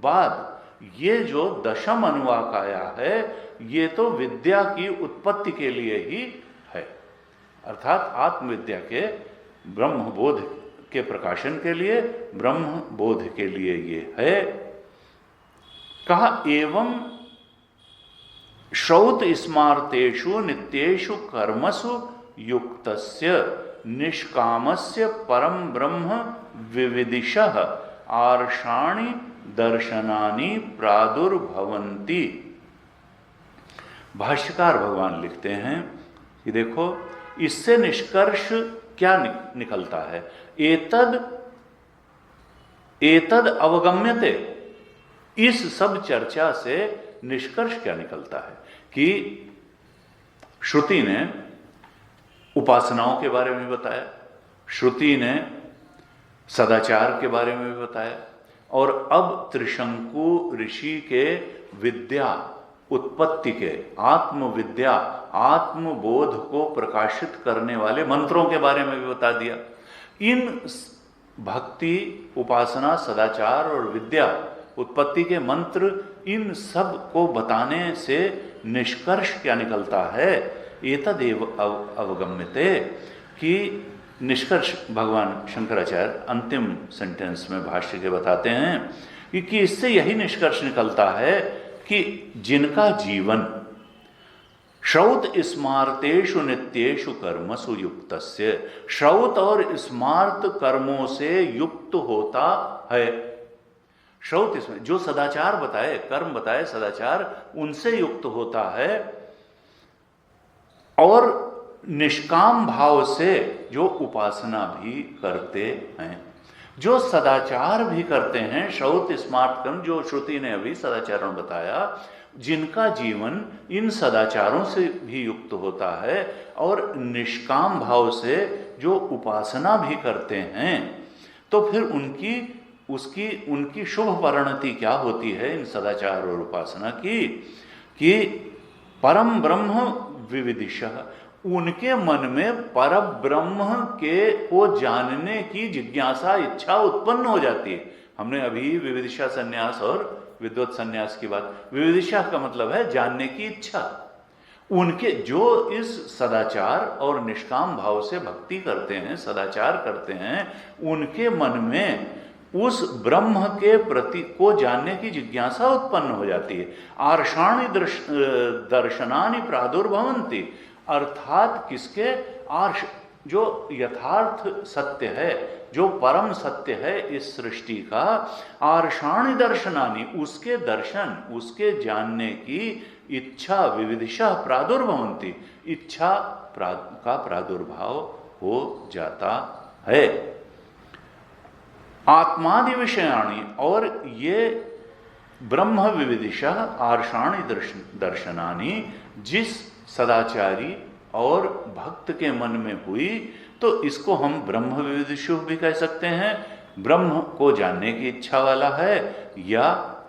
S1: बाद ये जो दशम अनुवाक आया है ये तो विद्या की उत्पत्ति के लिए ही है, अर्थात आत्मविद्या के ब्रह्म बोध के प्रकाशन के लिए, ब्रह्म बोध के लिए ये है। कहा एवं श्रौत स्मार्तेषु नित्येषु कर्मसु युक्तस्य निष्कामस्य परम ब्रह्म विविदिशः आर्षाणि दर्शनानि प्रादुर्भवन्ति। भाष्यकार भगवान लिखते हैं कि देखो इससे निष्कर्ष क्या निकलता है। एतद अवगम्यते, इस सब चर्चा से निष्कर्ष क्या निकलता है कि श्रुति ने उपासनाओं के बारे में बताया, श्रुति ने सदाचार के बारे में भी बताया, और अब त्रिशंकु ऋषि के विद्या उत्पत्ति के, आत्मविद्या, आत्मबोध को प्रकाशित करने वाले मंत्रों के बारे में भी बता दिया। इन भक्ति, उपासना, सदाचार और विद्या उत्पत्ति के मंत्र, इन सब को बताने से निष्कर्ष क्या निकलता है? एतदेव अवगम्यते, कि निष्कर्ष भगवान शंकराचार्य अंतिम सेंटेंस में भाष्य के बताते हैं कि इससे यही निष्कर्ष निकलता है कि जिनका जीवन श्रौत स्मार्तेषु नित्येषु कर्मसु युक्तस्य, श्रौत और स्मार्त कर्मों से युक्त होता है। श्रौत इसमें जो सदाचार बताए, कर्म बताए, सदाचार, उनसे युक्त होता है, और निष्काम भाव से जो उपासना भी करते हैं, जो सदाचार भी करते हैं, श्रौत स्मार्त कर्म, जो श्रुति ने अभी सदाचारण बताया, जिनका जीवन इन सदाचारों से भी युक्त होता है और निष्काम भाव से जो उपासना भी करते हैं, तो फिर उनकी शुभ परिणति क्या होती है इन सदाचार और उपासना की? कि परम ब्रह्म विविदिशः, उनके मन में पर ब्रह्म को जानने की जिज्ञासा, इच्छा उत्पन्न हो जाती है। हमने अभी विविदिशा संन्यास और विद्वत संन्यास की बात, विविदिशा का मतलब है जानने की इच्छा। उनके जो इस सदाचार और निष्काम भाव से भक्ति करते हैं, सदाचार करते हैं, उनके मन में उस ब्रह्म के प्रति को जानने की जिज्ञासा उत्पन्न हो जाती है। आर्षाणि दर्शनानि प्रादुर्भवन्ति, अर्थात किसके? आर्ष, जो यथार्थ सत्य है, जो परम सत्य है इस सृष्टि का, आर्षाणि दर्शनानि, उसके दर्शन, उसके जानने की इच्छा, विविदिशा प्रादुर्भवन्ति, इच्छा का प्रादुर्भाव हो जाता है। आत्मादि विषयाणि, और ये ब्रह्म विविदिशा आर्षाणि दर्शनानि जिस सदाचारी और भक्त के मन में हुई, तो इसको हम ब्रह्म विविदिशु भी कह सकते हैं, ब्रह्म को जानने की इच्छा वाला है, या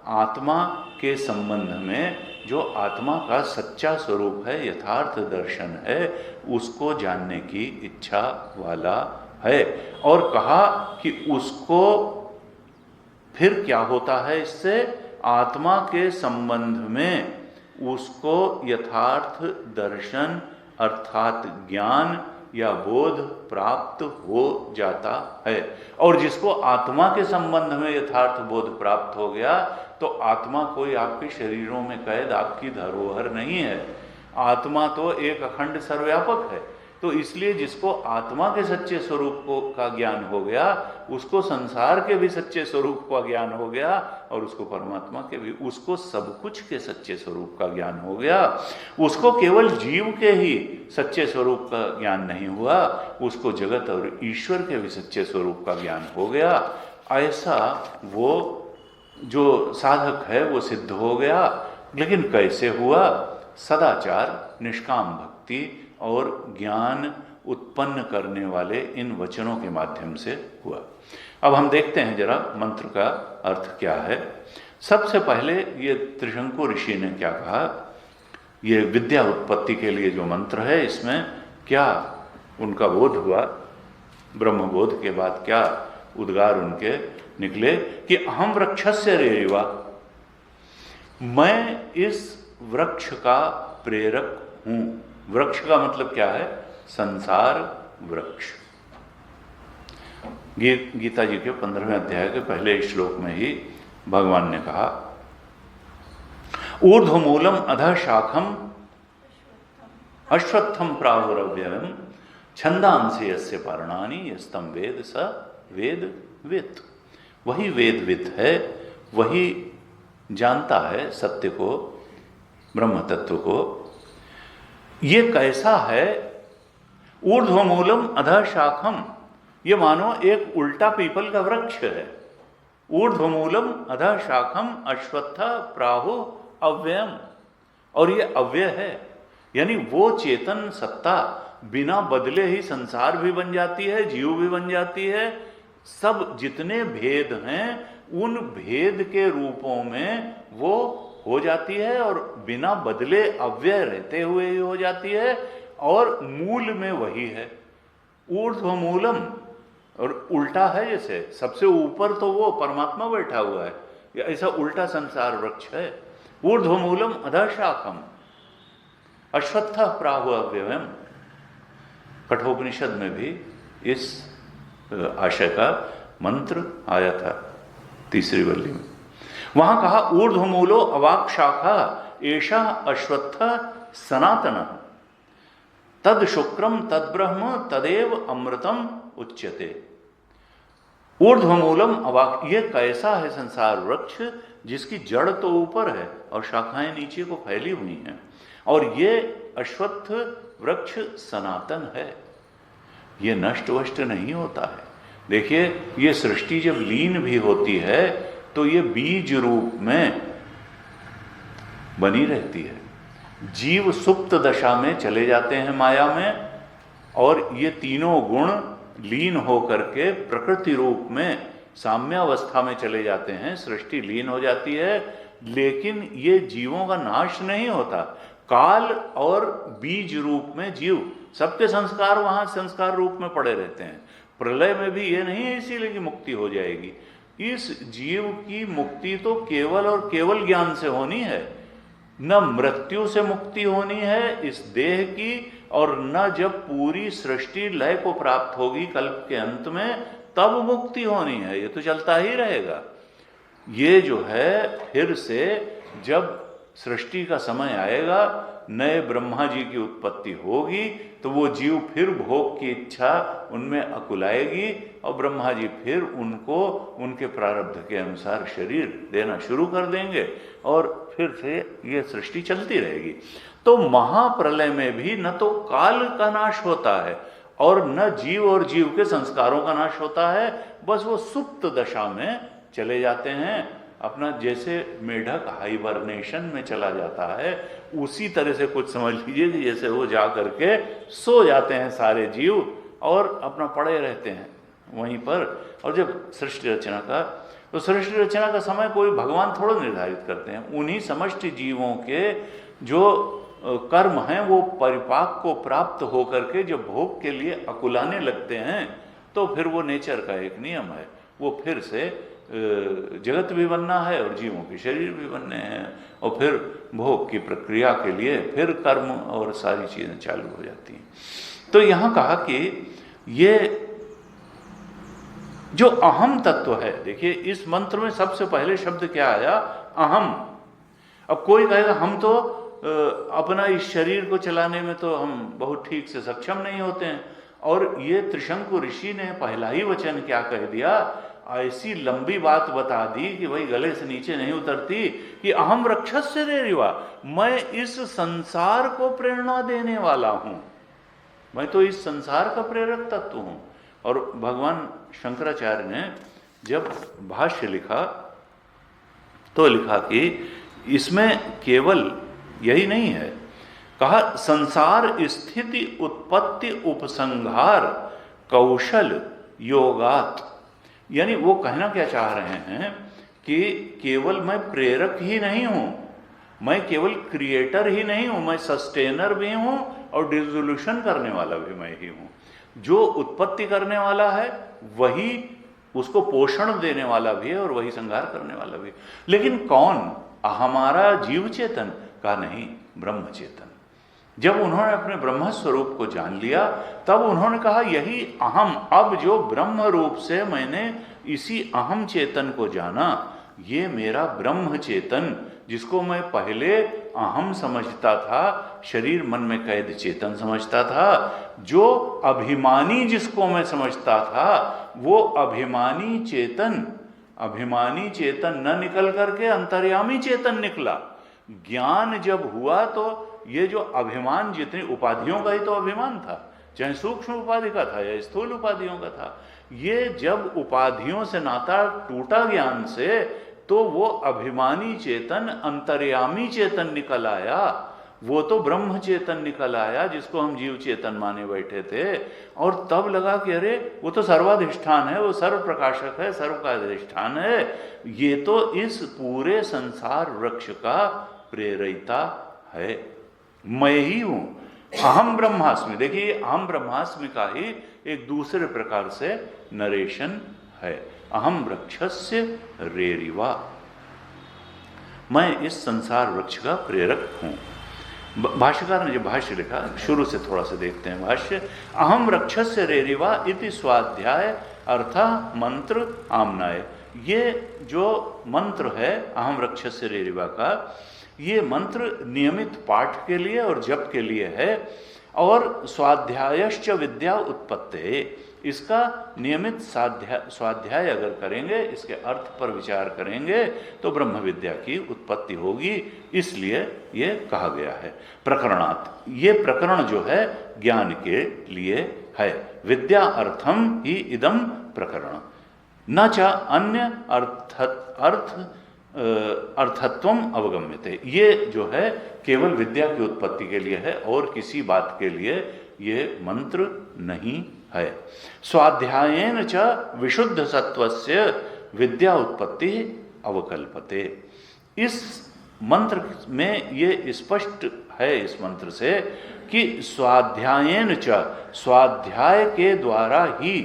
S1: आत्मा के संबंध में जो आत्मा का सच्चा स्वरूप है, यथार्थ दर्शन है, उसको जानने की इच्छा वाला है। और कहा कि उसको फिर क्या होता है इससे? आत्मा के संबंध में उसको यथार्थ दर्शन अर्थात ज्ञान या बोध प्राप्त हो जाता है। और जिसको आत्मा के संबंध में यथार्थ बोध प्राप्त हो गया, तो आत्मा कोई आपके शरीरों में कैद, आपकी धरोहर नहीं है। आत्मा तो एक अखंड सर्वव्यापक है। तो इसलिए जिसको आत्मा के सच्चे स्वरूप का ज्ञान हो गया, उसको संसार के भी सच्चे स्वरूप का ज्ञान हो गया, और उसको परमात्मा के भी, उसको सब कुछ के सच्चे स्वरूप का ज्ञान हो गया। उसको केवल जीव के ही सच्चे स्वरूप का ज्ञान नहीं हुआ, उसको जगत और ईश्वर के भी सच्चे स्वरूप का ज्ञान हो गया। ऐसा वो जो साधक है वो सिद्ध हो गया। लेकिन कैसे हुआ? सदाचार, निष्काम भक्ति और ज्ञान उत्पन्न करने वाले इन वचनों के माध्यम से हुआ। अब हम देखते हैं जरा मंत्र का अर्थ क्या है। सबसे पहले ये त्रिशंकु ऋषि ने क्या कहा, ये विद्या उत्पत्ति के लिए जो मंत्र है, इसमें क्या उनका बोध हुआ, ब्रह्मबोध के बाद क्या उद्गार उनके निकले कि अहम वृक्षस्य रेरिवा, मैं इस वृक्ष का प्रेरक हूं। वृक्ष का मतलब क्या है? संसार वृक्ष। गीता जी के 15वें अध्याय के पहले श्लोक में ही भगवान ने कहा, ऊर्ध्वमूलम अधः शाखम अश्वत्थम प्राहुरव्ययम् छंदांसि यस्य पर्णानि यस्तम वेद स वेदवित्। वही वेदवित् है, वही जानता है सत्य को, ब्रह्म तत्व को। ये कैसा है? ऊर्ध्वमूलम अधः शाखम, ये मानो एक उल्टा पीपल का वृक्ष है। ऊर्ध्वमूलम अधः शाखम अश्वत्थ प्राहु अव्ययम, और ये अव्यय है, यानी वो चेतन सत्ता बिना बदले ही संसार भी बन जाती है, जीव भी बन जाती है। सब जितने भेद हैं उन भेद के रूपों में वो हो जाती है और बिना बदले अव्यय रहते हुए ही हो जाती है, और मूल में वही है। ऊर्ध्वमूलम, और उल्टा है, जैसे सबसे ऊपर तो वो परमात्मा बैठा हुआ है, या ऐसा उल्टा संसार वृक्ष है। ऊर्ध्वमूलम अधः शाखम अश्वत्थ प्राहु अव्ययम। कठोपनिषद में भी इस आशय का मंत्र आया था 3री वल्ली में। वहां कहा ऊर्ध्वमूलो अवाक शाखा एषा अश्वत्थ सनातन तद शुक्रम तद ब्रह्म तदेव अमृतम उच्यते। ऊर्ध्वमूलम अवाक, ये कैसा है संसार वृक्ष जिसकी जड़ तो ऊपर है और शाखाएं नीचे को फैली हुई हैं, और ये अश्वत्थ वृक्ष सनातन है, ये नष्ट वष्ट नहीं होता है। देखिए, ये सृष्टि जब लीन भी होती है तो ये बीज रूप में बनी रहती है। जीव सुप्त दशा में चले जाते हैं माया में, और ये तीनों गुण लीन होकर के प्रकृति रूप में साम्यावस्था में चले जाते हैं, सृष्टि लीन हो जाती है। लेकिन ये जीवों का नाश नहीं होता। काल और बीज रूप में जीव, सबके संस्कार वहां संस्कार रूप में पड़े रहते हैं। प्रलय में भी ये नहीं है इसीलिए कि मुक्ति हो जाएगी। इस जीव की मुक्ति तो केवल और केवल ज्ञान से होनी है, न मृत्यु से मुक्ति होनी है इस देह की, और न जब पूरी सृष्टि लय को प्राप्त होगी कल्प के अंत में तब मुक्ति होनी है। ये तो चलता ही रहेगा। ये जो है फिर से जब सृष्टि का समय आएगा, नए ब्रह्मा जी की उत्पत्ति होगी, तो वो जीव फिर भोग की इच्छा उनमें अकुलाएगी, और ब्रह्मा जी फिर उनको उनके प्रारब्ध के अनुसार शरीर देना शुरू कर देंगे, और फिर से ये सृष्टि चलती रहेगी। तो महाप्रलय में भी न तो काल का नाश होता है और न जीव और जीव के संस्कारों का नाश होता है, बस वो सुप्त दशा में चले जाते हैं। अपना जैसे मेढक हाइबरनेशन में चला जाता है, उसी तरह से कुछ समझ लीजिए कि जैसे वो जा करके सो जाते हैं सारे जीव और अपना पड़े रहते हैं वहीं पर। और जब सृष्टि रचना का, तो सृष्टि रचना का समय कोई भगवान थोड़ा निर्धारित करते हैं, उन्हीं समष्टि जीवों के जो कर्म हैं वो परिपाक को प्राप्त होकर के जब भोग के लिए अकुलाने लगते हैं, तो फिर वो नेचर का एक नियम है, वो फिर से जगत भी बनना है और जीवों के शरीर भी बनने हैं, और फिर भोग की प्रक्रिया के लिए फिर कर्म और सारी चीजें चालू हो जाती हैं। तो यहां कहा कि ये जो अहम तत्व है, देखिए इस मंत्र में सबसे पहले शब्द क्या आया? अहम। अब कोई कहेगा हम तो अपना इस शरीर को चलाने में तो हम बहुत ठीक से सक्षम नहीं होते हैं, और ये त्रिशंकु ऋषि ने पहला ही वचन क्या कह दिया, ऐसी लंबी बात बता दी कि भाई गले से नीचे नहीं उतरती, कि अहम रक्षस्य रेरिवा, मैं इस संसार को प्रेरणा देने वाला हूं, मैं तो इस संसार का प्रेरक तत्व हूं। और भगवान शंकराचार्य ने जब भाष्य लिखा तो लिखा कि इसमें केवल यही नहीं है, कहा संसार स्थिति उत्पत्ति उपसंहार कौशल योगात। यानी वो कहना क्या चाह रहे हैं कि केवल मैं प्रेरक ही नहीं हूं, मैं केवल क्रिएटर ही नहीं हूं, मैं सस्टेनर भी हूं और डिसोल्यूशन करने वाला भी मैं ही हूं। जो उत्पत्ति करने वाला है वही उसको पोषण देने वाला भी है और वही संहार करने वाला भी है। लेकिन कौन? हमारा जीव चेतन का नहीं, ब्रह्म चेतन। जब उन्होंने अपने ब्रह्म स्वरूप को जान लिया तब उन्होंने कहा यही अहम, अब जो ब्रह्म रूप से मैंने इसी अहम चेतन को जाना, ये मेरा ब्रह्म चेतन, जिसको मैं पहले अहम समझता था, शरीर मन में कैद चेतन समझता था, जो अभिमानी जिसको मैं समझता था, वो अभिमानी चेतन न निकल करके अंतर्यामी चेतन निकला। ज्ञान जब हुआ तो ये जो अभिमान, जितनी उपाधियों का ही तो अभिमान था, चाहे सूक्ष्म उपाधि का था या स्थूल उपाधियों का था, ये जब उपाधियों से नाता टूटा ज्ञान से, तो वो अभिमानी चेतन अंतर्यामी चेतन निकल आया। वो तो ब्रह्म चेतन निकल आया जिसको हम जीव चेतन माने बैठे थे, और तब लगा कि अरे वो तो सर्वाधिष्ठान है, वो सर्व प्रकाशक है, सर्व का अधिष्ठान है, ये तो इस पूरे संसार वृक्ष का प्रेरयिता है, मैं ही हूं, अहम ब्रह्मास्मि। देखिए अहम ब्रह्मास्मि का ही एक दूसरे प्रकार से नरेशन है, अहम वृक्षस्य रेरिवा, मैं इस संसार वृक्ष का प्रेरक हूं। भाष्यकार ने जो भाष्य लिखा शुरू से थोड़ा सा देखते हैं भाष्य। अहम वृक्षस्य रेरिवा इति स्वाध्याय अर्था मंत्र आमनाय। ये जो मंत्र है अहम वृक्षस्य रेरिवा का, ये मंत्र नियमित पाठ के लिए और जप के लिए है, और स्वाध्यायश्च विद्या उत्पत्ते, इसका नियमित स्वाध्याय अगर करेंगे, इसके अर्थ पर विचार करेंगे तो ब्रह्म विद्या की उत्पत्ति होगी, इसलिए ये कहा गया है प्रकरणात्। ये प्रकरण जो है ज्ञान के लिए है, विद्या अर्थम ही इदम प्रकरण, न च अन्य अर्थत्वम अवगम्यते। ये जो है केवल विद्या की उत्पत्ति के लिए है और किसी बात के लिए ये मंत्र नहीं है। स्वाध्यायेन च विशुद्ध सत्वस्य विद्या उत्पत्ति अवकल्पते। इस मंत्र में ये स्पष्ट है इस मंत्र से कि स्वाध्यायेन च, स्वाध्याय के द्वारा ही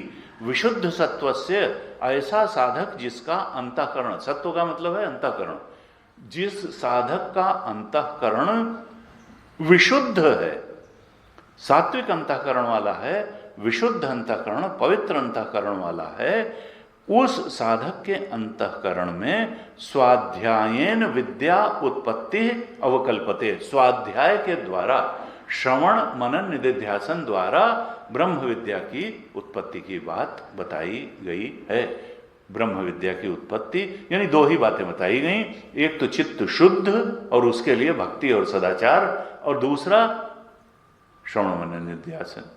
S1: विशुद्ध सत्वस्य, ऐसा साधक जिसका अंतःकरण, सत्व का मतलब है अंतःकरण, जिस साधक का अंतःकरण विशुद्ध है, सात्विक अंतःकरण वाला है, विशुद्ध अंतःकरण, पवित्र अंतःकरण वाला है, उस साधक के अंतःकरण में स्वाध्यायेन विद्या उत्पत्ति अवकल्पते, स्वाध्याय के द्वारा, श्रवण मनन निधिध्यासन द्वारा ब्रह्म विद्या की उत्पत्ति की बात बताई गई है। ब्रह्म विद्या की उत्पत्ति यानी दो ही बातें बताई गई, एक तो चित्त शुद्ध और उसके लिए भक्ति और सदाचार, और दूसरा श्रवण मनन निधिध्यासन।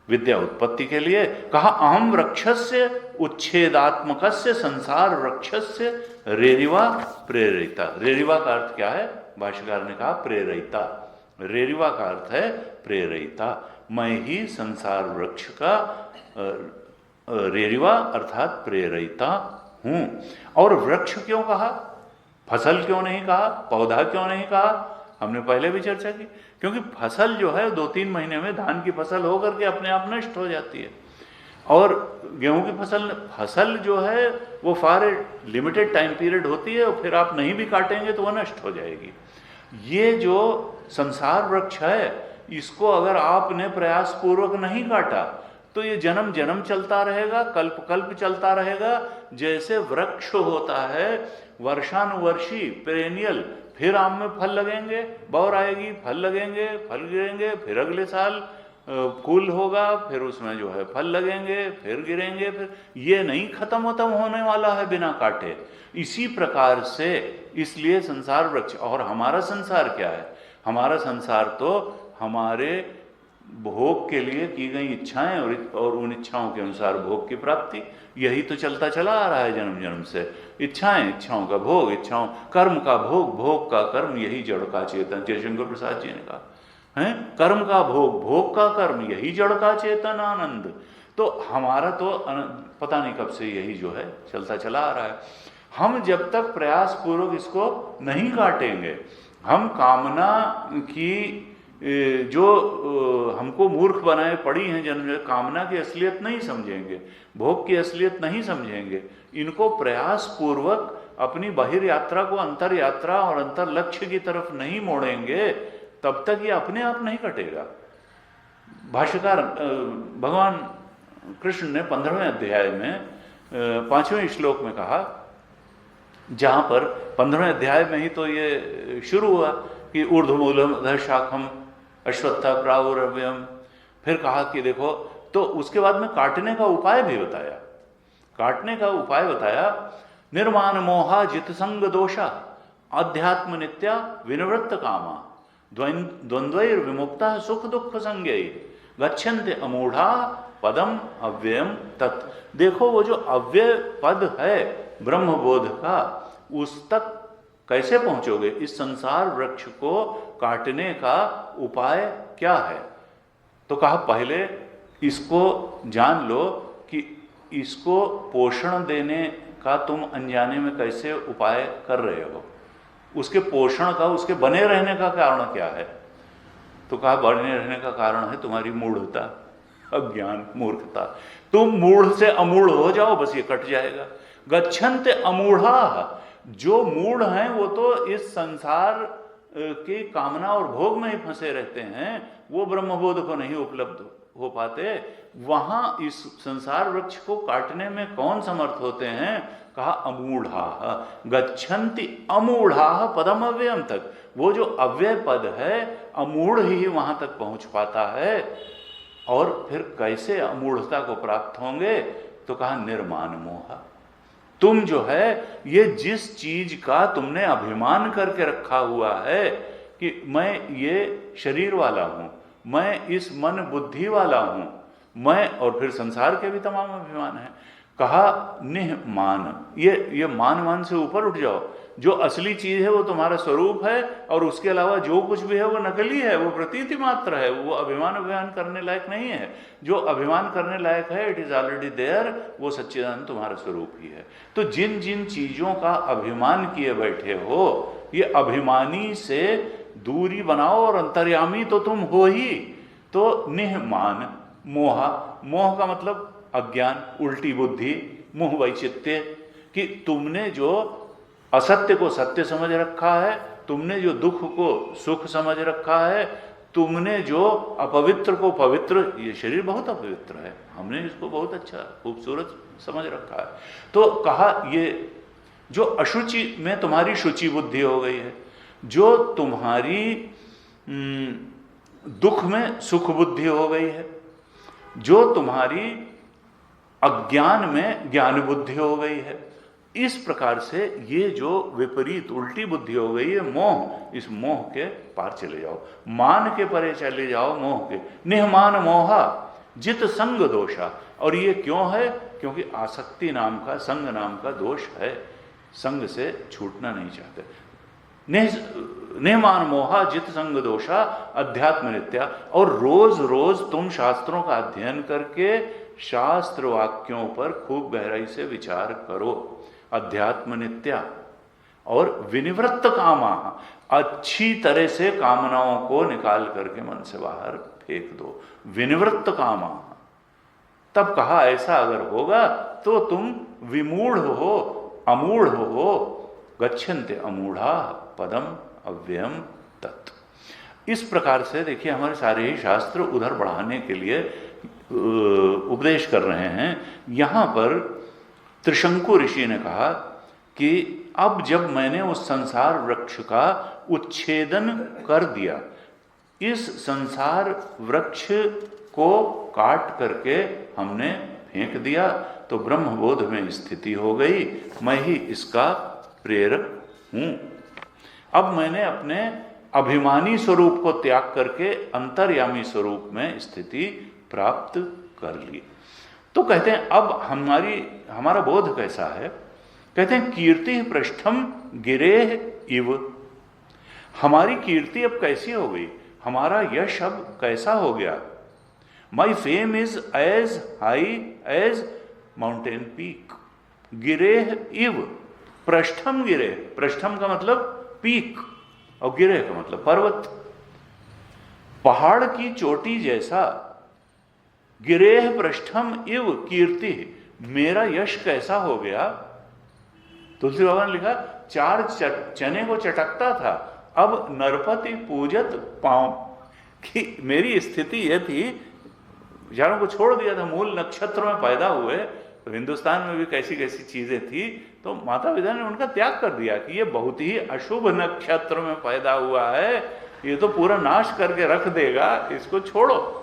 S1: विद्या उत्पत्ति के लिए कहा अहम वृक्षस्य उच्छेदात्मकस्य संसार वृक्षस्य रेरिवा प्रेरिता। रेरिवा का अर्थ क्या है? भाष्यकार ने कहा प्रेरिता। रेरिवा का अर्थ है प्रेरिता, मैं ही संसार वृक्ष का रेरिवा अर्थात प्रेरिता हूं। और वृक्ष क्यों कहा, फसल क्यों नहीं कहा, पौधा क्यों नहीं कहा? हमने पहले भी चर्चा की, क्योंकि फसल जो है 2-3 महीने में धान की फसल होकर के अपने आप नष्ट हो जाती है, और गेहूं की फसल जो है वो फार लिमिटेड टाइम पीरियड होती है, और फिर आप नहीं भी काटेंगे तो वह नष्ट हो जाएगी। ये जो संसार वृक्ष है, इसको अगर आपने प्रयास पूर्वक नहीं काटा तो ये जन्म जन्म चलता रहेगा, कल्प कल्प चलता रहेगा। जैसे वृक्ष होता है वर्षानुवर्षी पेरेनियल, फिर आम में फल लगेंगे, बौर आएगी, फल लगेंगे, फल गिरेंगे, फिर अगले साल फूल होगा, फिर उसमें जो है फल लगेंगे, फिर गिरेंगे, फिर ये नहीं खत्म होने वाला है बिना काटे। इसी प्रकार से इसलिए संसार वृक्ष। और हमारा संसार क्या है? हमारा संसार तो हमारे भोग के लिए की गई इच्छाएं और उन इच्छाओं के अनुसार भोग की प्राप्ति, यही तो चलता चला आ रहा है जन्म जन्म से। इच्छाएं, इच्छाओं का भोग, इच्छाओं कर्म का भोग, भोग का कर्म, यही जड़ का चेतन। जयशंकर प्रसाद जी ने कहा है कर्म का भोग, भोग का कर्म, यही जड़ का चेतन आनंद। तो हमारा तो पता नहीं कब से यही जो है चलता चला आ रहा है। हम जब तक प्रयास पूर्वक इसको नहीं काटेंगे, हम कामना की जो हमको मूर्ख बनाए पड़ी हैं जन्म, कामना की असलियत नहीं समझेंगे, भोग की असलियत नहीं समझेंगे, इनको प्रयास पूर्वक अपनी बहिर यात्रा को अंतर यात्रा और अंतर लक्ष्य की तरफ नहीं मोड़ेंगे, तब तक ये अपने आप नहीं कटेगा। भाष्यकार भगवान कृष्ण ने 15वें अध्याय में 5वें श्लोक में कहा, जहां पर 15वें अध्याय में ही तो ये शुरू हुआ कि ऊर्ध्वमूलम अधः शाखम अश्वत्था प्रावुरव्यम, फिर कहा कि देखो, तो उसके बाद में काटने का उपाय भी बताया। काटने का उपाय बताया, निर्माण मोहा जित संग दोषा अध्यात्म नित्या विनिवृत्त कामा द्वंद्वैर विमुक्ता सुख दुख संज्ञै गच्छन्ते अमूढ़ा पदम अव्ययम तत्। देखो वो जो अव्यय पद है ब्रह्मबोध का, उस तक कैसे पहुंचोगे? इस संसार वृक्ष को काटने का उपाय क्या है? तो कहा पहले इसको जान लो कि इसको पोषण देने का तुम अनजाने में कैसे उपाय कर रहे हो, उसके पोषण का, उसके बने रहने का कारण क्या है? तो कहा बने रहने का कारण है तुम्हारी मूढ़ता, अज्ञान, मूर्खता। तुम मूढ़ से अमूढ़ हो जाओ, बस ये कट जाएगा। गच्छन्त अमूढ़ा, जो मूढ़ हैं वो तो इस संसार की कामना और भोग में ही फंसे रहते हैं, वो ब्रह्मबोध को नहीं उपलब्ध हो पाते। वहां इस संसार वृक्ष को काटने में कौन समर्थ होते हैं? कहा अमूढ़ा, गच्छन्ति अमूढ़ा पदम अव्ययम तक। वो जो अव्यय पद है, अमूढ़ ही वहां तक पहुंच पाता है। और फिर कैसे अमूढ़ता को प्राप्त होंगे? तो कहा निर्माण मोह। तुम जो है ये जिस चीज का तुमने अभिमान करके रखा हुआ है कि मैं ये शरीर वाला हूं, मैं इस मन बुद्धि वाला हूं, मैं, और फिर संसार के भी तमाम अभिमान है। कहा निहमान, ये मान से ऊपर उठ जाओ। जो असली चीज है वो तुम्हारा स्वरूप है, और उसके अलावा जो कुछ भी है वो नकली है, वो प्रतीति मात्र है, वो अभिमान करने लायक नहीं है। जो अभिमान करने लायक है, इट इज ऑलरेडी देयर, वो सच्चिदानंद तुम्हारा स्वरूप ही है। तो जिन जिन चीजों का अभिमान किए बैठे हो, ये अभिमानी से दूरी बनाओ, और अंतर्यामी तो तुम हो ही। तो निहमान मोहा, मोह का मतलब अज्ञान, उल्टी बुद्धि, मोह वैचित्य, कि तुमने जो असत्य को सत्य समझ रखा है, तुमने जो दुख को सुख समझ रखा है, तुमने जो अपवित्र को पवित्र, ये शरीर बहुत अपवित्र है, हमने इसको बहुत अच्छा खूबसूरत समझ रखा है। तो कहा ये जो अशुचि में तुम्हारी शुचि बुद्धि हो गई है, जो तुम्हारी दुख में सुख बुद्धि हो गई है, जो तुम्हारी अज्ञान में ज्ञान बुद्धि हो गई है, इस प्रकार से ये जो विपरीत उल्टी बुद्धि हो गई है मोह, इस मोह के पार चले जाओ, मान के परे चले जाओ मोह के। निहमान मोहा जित संग दोषा। और ये क्यों है? क्योंकि आसक्ति नाम का, संग नाम का दोष है, संग से छूटना नहीं चाहते। निहमान मोहा जित संग दोषा अध्यात्म नित्या। और रोज रोज तुम शास्त्रों का अध्ययन करके शास्त्र वाक्यों पर खूब गहराई से विचार करो। अध्यात्म नित्या। और विनिवृत्त कामा, अच्छी तरह से कामनाओं को निकाल करके मन से बाहर फेंक दो। विनिवृत्त कामा। तब कहा ऐसा अगर होगा तो तुम विमूढ़ हो, अमूढ़ हो। गच्छन्ते अमूढ़ा पदम अव्ययम तत्। इस प्रकार से देखिए हमारे सारे ही शास्त्र उधर बढ़ाने के लिए उपदेश कर रहे हैं। यहां पर त्रिशंकु ऋषि ने कहा कि अब जब मैंने उस संसार वृक्ष का उच्छेदन कर दिया, इस संसार वृक्ष को काट करके हमने फेंक दिया, तो ब्रह्मबोध में स्थिति हो गई, मैं ही इसका प्रेरक हूं। अब मैंने अपने अभिमानी स्वरूप को त्याग करके अंतर्यामी स्वरूप में स्थिति प्राप्त कर ली। तो कहते हैं अब हमारा बोध कैसा है? कहते हैं कीर्ति पृष्ठम गिरेह इव। हमारी कीर्ति अब कैसी हो गई, हमारा यश अब कैसा हो गया? My fame is as high as mountain peak. गिरेह इव, पृष्ठम गिरेह, पृष्ठम का मतलब पीक और गिरेह का मतलब पर्वत, पहाड़ की चोटी जैसा। गिरेह पृष्ठम इव कीर्ति, मेरा यश कैसा हो गया? तुलसी बाबा ने लिखा 4 चने को चटकता था, अब नरपति पूजत पांव। कि मेरी स्थिति यह थी, विचारों को छोड़ दिया था, मूल नक्षत्र में पैदा हुए, तो हिंदुस्तान में भी कैसी कैसी चीजें थी, तो माता पिता ने उनका त्याग कर दिया कि ये बहुत ही अशुभ नक्षत्र में पैदा हुआ है, ये तो पूरा नाश करके रख देगा, इसको छोड़ो।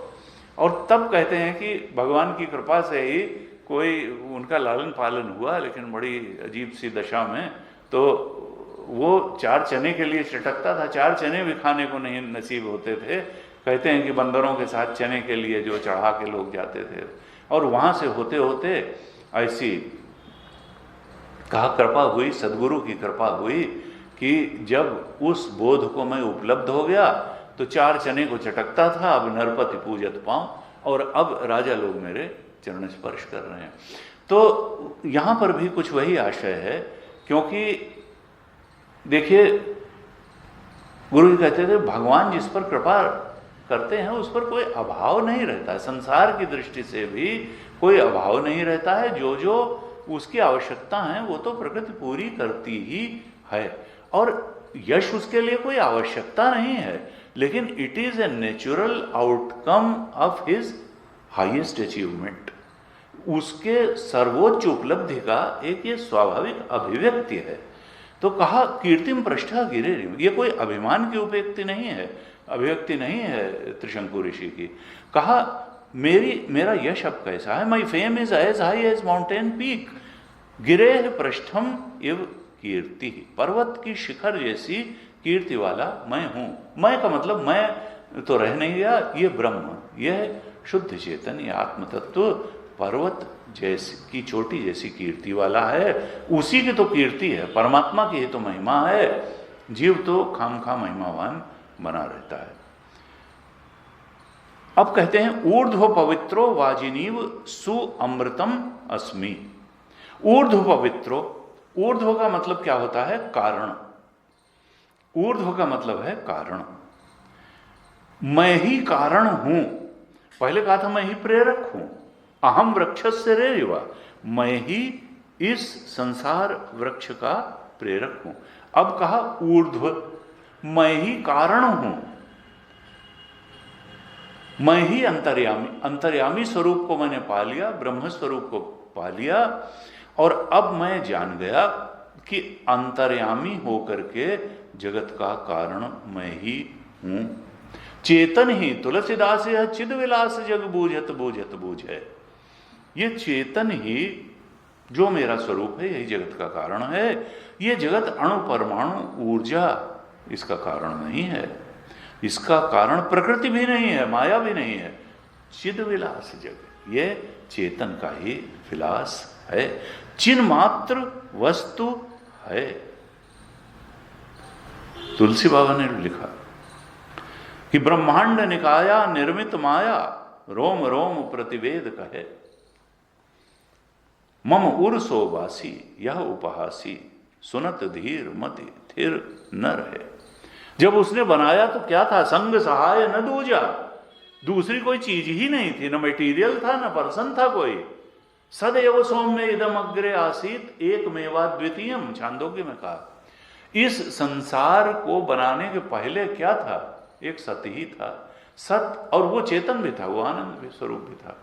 S1: और तब कहते हैं कि भगवान की कृपा से ही कोई उनका लालन पालन हुआ, लेकिन बड़ी अजीब सी दशा में। तो वो 4 चने के लिए चटकता था, 4 चने भी खाने को नहीं नसीब होते थे। कहते हैं कि बंदरों के साथ चने के लिए जो चढ़ा के लोग जाते थे, और वहां से होते होते ऐसी कहा कृपा हुई, सदगुरु की कृपा हुई कि जब उस बोध को मैं उपलब्ध हो गया तो 4 चने को चटकता था, अब नरपति पूजत पाऊं, और अब राजा लोग मेरे चरण स्पर्श कर रहे हैं। तो यहां पर भी कुछ वही आशय है, क्योंकि देखिए गुरु जी कहते थे भगवान जिस पर कृपा करते हैं उस पर कोई अभाव नहीं रहता है, संसार की दृष्टि से भी कोई अभाव नहीं रहता है। जो जो उसकी आवश्यकता है वो तो प्रकृति पूरी करती ही है, और यश उसके लिए कोई आवश्यकता नहीं है, लेकिन it is a natural outcome of his highest achievement. उसके सर्वोच्च उपलब्धि का एक ये स्वाभाविक अभिव्यक्ति है। तो कहा कीर्तिम पृष्ठा गिरे, ये कोई अभिमान की उपयुक्ति नहीं है, अभिव्यक्ति नहीं है त्रिशंकु ऋषि की। कहा मेरा यश अब कैसा है, my fame is as high as mountain peak, गिरे पृष्ठम इव कीर्ति, पर्वत की शिखर जैसी कीर्ति वाला मैं हूं। मैं का मतलब मैं तो रह नहीं गया, ये ब्रह्म, यह शुद्ध चेतन, ये आत्म तत्व पर्वत जैसी की चोटी जैसी कीर्ति वाला है। उसी की तो कीर्ति है, परमात्मा की ही तो महिमा है। जीव तो खामखा महिमावान बना रहता है। अब कहते हैं ऊर्ध्व पवित्रो वाजिनीव सुअमृतम अस्मि। ऊर्ध्व पवित्रो, ऊर्ध्व का मतलब क्या होता है, कारण। ऊर्ध्व का मतलब है कारण। मैं ही कारण हूं, पहले कहा था मैं ही प्रेरक हूं, अहम वृक्षस्य रेरिवा, मैं ही इस संसार वृक्ष का प्रेरक हूं। अब कहा ऊर्ध्व, मैं ही कारण हूं, मैं ही अंतर्यामी, अंतर्यामी स्वरूप को मैंने पा लिया, ब्रह्म स्वरूप को पा लिया, और अब मैं जान गया कि अंतर्यामी होकर के जगत का कारण मैं ही हूं। चेतन ही तुलसीदास यह चिद विलास जग बूझत बूझत बूझे, ये चेतन ही जो मेरा स्वरूप है यही जगत का कारण है। ये जगत अणु परमाणु ऊर्जा इसका कारण नहीं है, इसका कारण प्रकृति भी नहीं है, माया भी नहीं है। चिद विलास जग, ये चेतन का ही विलास है, चिन्ह मात्र वस्तु है। तुलसी बाबा ने लिखा कि ब्रह्मांड निकाया निर्मित माया, रोम रोम प्रतिवेद कहे, मम उर्सो बासी यह उपहासी, सुनत धीर मति थिर न रहे। जब उसने बनाया तो क्या था, संग सहाय न दूजा, दूसरी कोई चीज ही नहीं थी, न मटेरियल था न पर्सन था कोई। सदैव सौम्य इदम अग्रे आसीत एक मेवा द्वितीयम, छांदोग्य में कहा। इस संसार को बनाने के पहले क्या था, एक सत ही था, सत, और वो चेतन भी था, वो आनंद भी स्वरूप भी था,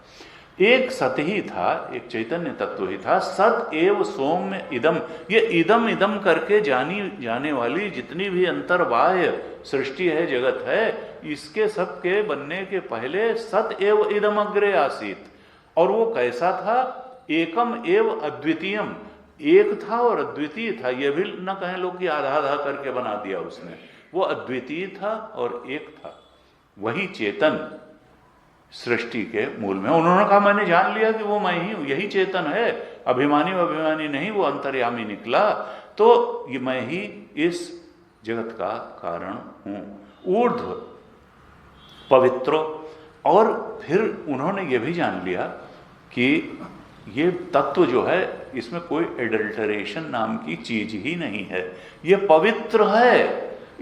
S1: एक सत ही था, एक चैतन्य तत्व ही था। सत एव सौम्य इदम, ये इदम इदम करके जानी जाने वाली जितनी भी अंतर्बाह्य सृष्टि है, जगत है, इसके सब के बनने के पहले सत एव इदम अग्रे आसीत। और वो कैसा था, एकम एव अद्वितीयम, एक था और अद्वितीय था। यह भी न कहें लोग कि आधा आधा करके बना दिया उसने, वो अद्वितीय था और एक था, वही चेतन सृष्टि के मूल में। उन्होंने कहा मैंने जान लिया कि वो मैं ही हूं, यही चेतन है, अभिमानी व अभिमानी नहीं, वो अंतर्यामी निकला, तो ये मैं ही इस जगत का कारण हूं। ऊर्ध्व पवित्रो, और फिर उन्होंने ये भी जान लिया कि ये तत्व जो है इसमें कोई एडल्टरेशन नाम की चीज ही नहीं है, ये पवित्र है,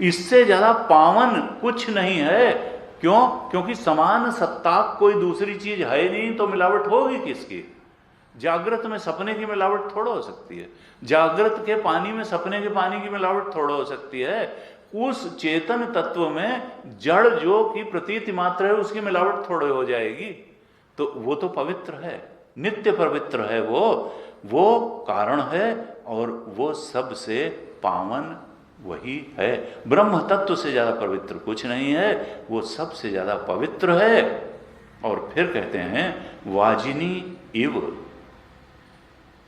S1: इससे ज्यादा पावन कुछ नहीं है। क्यों? क्योंकि समान सत्ता कोई दूसरी चीज है नहीं, तो मिलावट होगी किसकी? जागृत में सपने की मिलावट थोड़ा हो सकती है, जागृत के पानी में सपने के पानी की मिलावट थोड़ा हो सकती है, उस चेतन तत्व में जड़ जो की प्रतीति मात्र है उसकी मिलावट थोड़ी हो जाएगी। तो वो तो पवित्र है, नित्य पवित्र है, वो कारण है, और वो सबसे पावन वही है। ब्रह्म तत्व से ज्यादा पवित्र कुछ नहीं है, वो सबसे ज्यादा पवित्र है। और फिर कहते हैं वाजिनी इव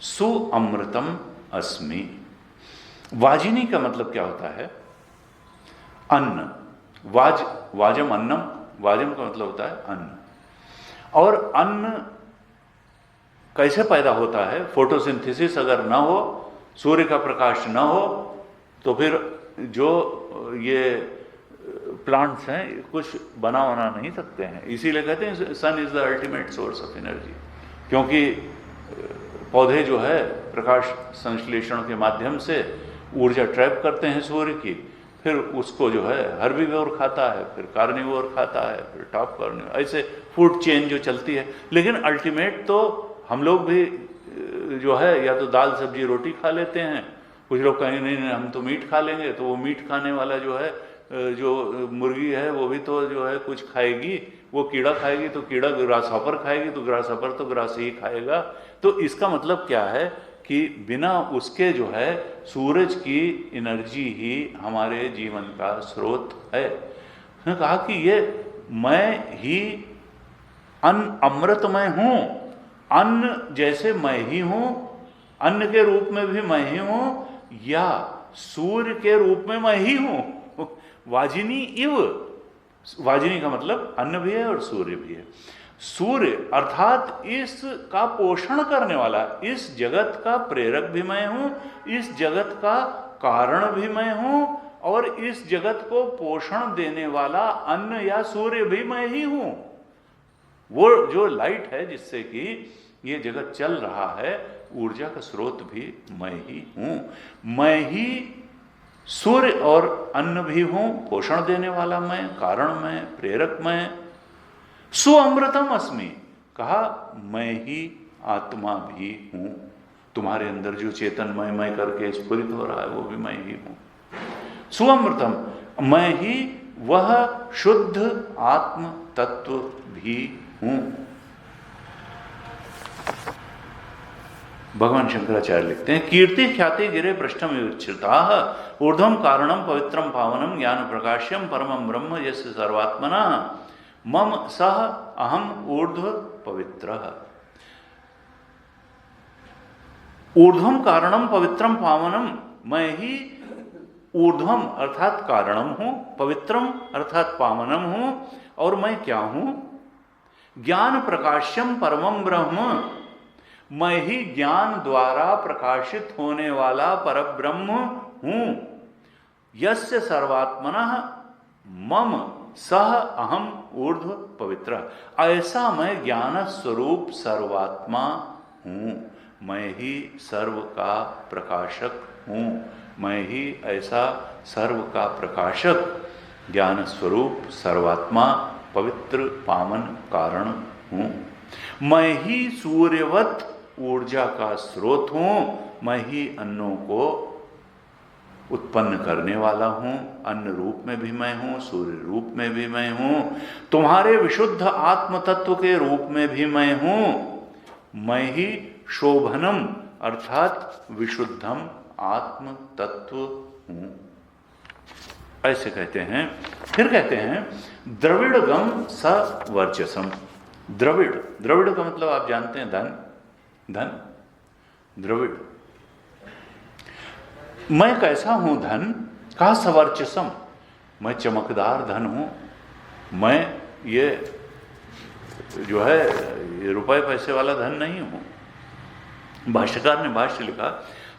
S1: सुअमृतम अस्मि। वाजिनी का मतलब क्या होता है? अन्न। वाजम अन्नम, वाजम का मतलब होता है अन्न। और अन्न कैसे पैदा होता है? फोटोसिंथेसिस अगर ना हो, सूर्य का प्रकाश ना हो, तो फिर जो ये प्लांट्स हैं कुछ बना नहीं सकते हैं, इसीलिए कहते हैं sun is the ultimate source of energy, क्योंकि पौधे जो है प्रकाश संश्लेषण के माध्यम से ऊर्जा ट्रैप करते हैं सूर्य की, फिर उसको जो है हर्बीवोर खाता है, फिर कार्निवोर खाता है, फिर टॉप कार्निवोर, ऐसे फूड चेन जो चलती है। लेकिन अल्टीमेट तो हम लोग भी जो है या तो दाल सब्जी रोटी खा लेते हैं, कुछ लोग कहेंगे नहीं हम तो मीट खा लेंगे, तो वो मीट खाने वाला जो है जो मुर्गी है वो भी तो जो है कुछ खाएगी, वो कीड़ा खाएगी तो कीड़ा ग्रास हॉपर खाएगी तो ग्रास हॉपर तो ग्रास ही खाएगा। तो इसका मतलब क्या है कि बिना उसके जो है सूरज की एनर्जी ही हमारे जीवन का स्रोत है। उसने कहा कि ये मैं ही अमृतमय हूं, अन्न जैसे मैं ही हूं, अन्न के रूप में भी मैं ही हूं, या सूर्य के रूप में मैं ही हूं। वाजिनी इव, वाजिनी का मतलब अन्न भी है और सूर्य भी है। सूर्य अर्थात इसका पोषण करने वाला, इस जगत का प्रेरक भी मैं हूं, इस जगत का कारण भी मैं हूं, और इस जगत को पोषण देने वाला अन्न या सूर्य भी मैं ही हूं। वो जो लाइट है जिससे कि ये जगत चल रहा है, ऊर्जा का स्रोत भी मैं ही हूं। मैं ही सूर्य और अन्न भी हूं, पोषण देने वाला मैं, कारण मैं, प्रेरक मैं। सुअमृतम अस्मि, कहा मैं ही आत्मा भी हूं। तुम्हारे अंदर जो चेतनमय मैं करके स्फुरित हो रहा है वो भी मैं ही हूं। सुअमृतम, मैं ही वह शुद्ध आत्म तत्व भी हूं। भगवान शंकराचार्य लिखते हैं, कीर्ति ख्याति गिरे पृष्ठम विच्छिता ऊर्ध्वम कारणम पवित्रम पावनम ज्ञान प्रकाश्यम परमं ब्रह्म यस्य सर्वात्मना मम सह अहम ऊर्ध्व पवित्र। ऊर्ध्वम कारणम पवित्रम पावनम, मैं ही ऊर्ध्वम अर्थात कारणम हूं, पवित्रम अर्थात पावनम हूं, और मैं क्या हूं? ज्ञान प्रकाश्यम परमं ब्रह्म, मैं ही ज्ञान द्वारा प्रकाशित होने वाला परब्रह्म हूं। यस्य सर्वात्मनः मम सह अहम ऊर्ध्व पवित्र, ऐसा मैं ज्ञान स्वरूप सर्वात्मा हूं। मैं ही सर्व का प्रकाशक हूं, मैं ही ऐसा सर्व का प्रकाशक ज्ञान स्वरूप सर्वात्मा पवित्र पावन कारण हूं। मैं ही सूर्यवत ऊर्जा का स्रोत हूं, मैं ही अन्नों को उत्पन्न करने वाला हूं, अन्न रूप में भी मैं हूं, सूर्य रूप में भी मैं हूं, तुम्हारे विशुद्ध आत्म तत्व के रूप में भी मैं हूं। मैं ही शोभनम अर्थात विशुद्धम आत्म तत्व हूं। ऐसे कहते हैं। फिर कहते हैं द्रविड़गम स वर्चसम। द्रविड़, द्रविड़ का मतलब आप जानते हैं धन, धन द्रविड़। मैं कैसा हूं धन? कहा सवर्चसम, मैं चमकदार धन हूं। मैं ये जो है ये रुपए पैसे वाला धन नहीं हूं। भाष्यकार ने भाष्य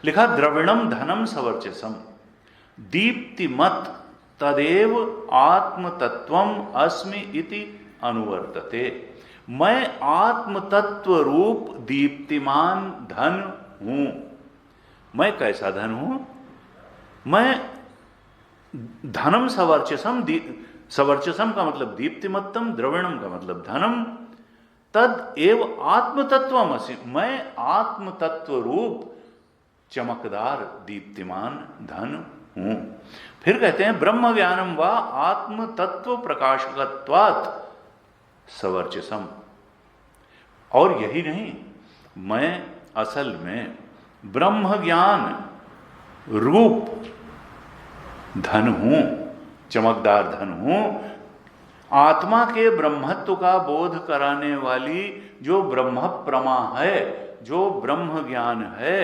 S1: लिखा द्रविणम धनम सवर्चसम दीप्तिमत तदेव आत्म तत्वम अस्मि इति अनुवर्तते। मैं आत्म तत्व रूप दीप्तिमान धन हूं। मैं कैसा धन हूं? मैं धनम सवर्चसम, सवर्चसम का मतलब दीप्तिमत्तम, द्रविणम का मतलब धनम, तद एव आत्म तत्वम अस्मि, मैं आत्म तत्व रूप चमकदार दीप्तिमान धन हूं। फिर कहते हैं ब्रह्म ज्ञानम व आत्म तत्व प्रकाशकत्वात् सवर्चसम। और यही नहीं, मैं असल में ब्रह्म ज्ञान रूप धन हूं, चमकदार धन हूं। आत्मा के ब्रह्मत्व का बोध कराने वाली जो ब्रह्म प्रमा है, जो ब्रह्म ज्ञान है,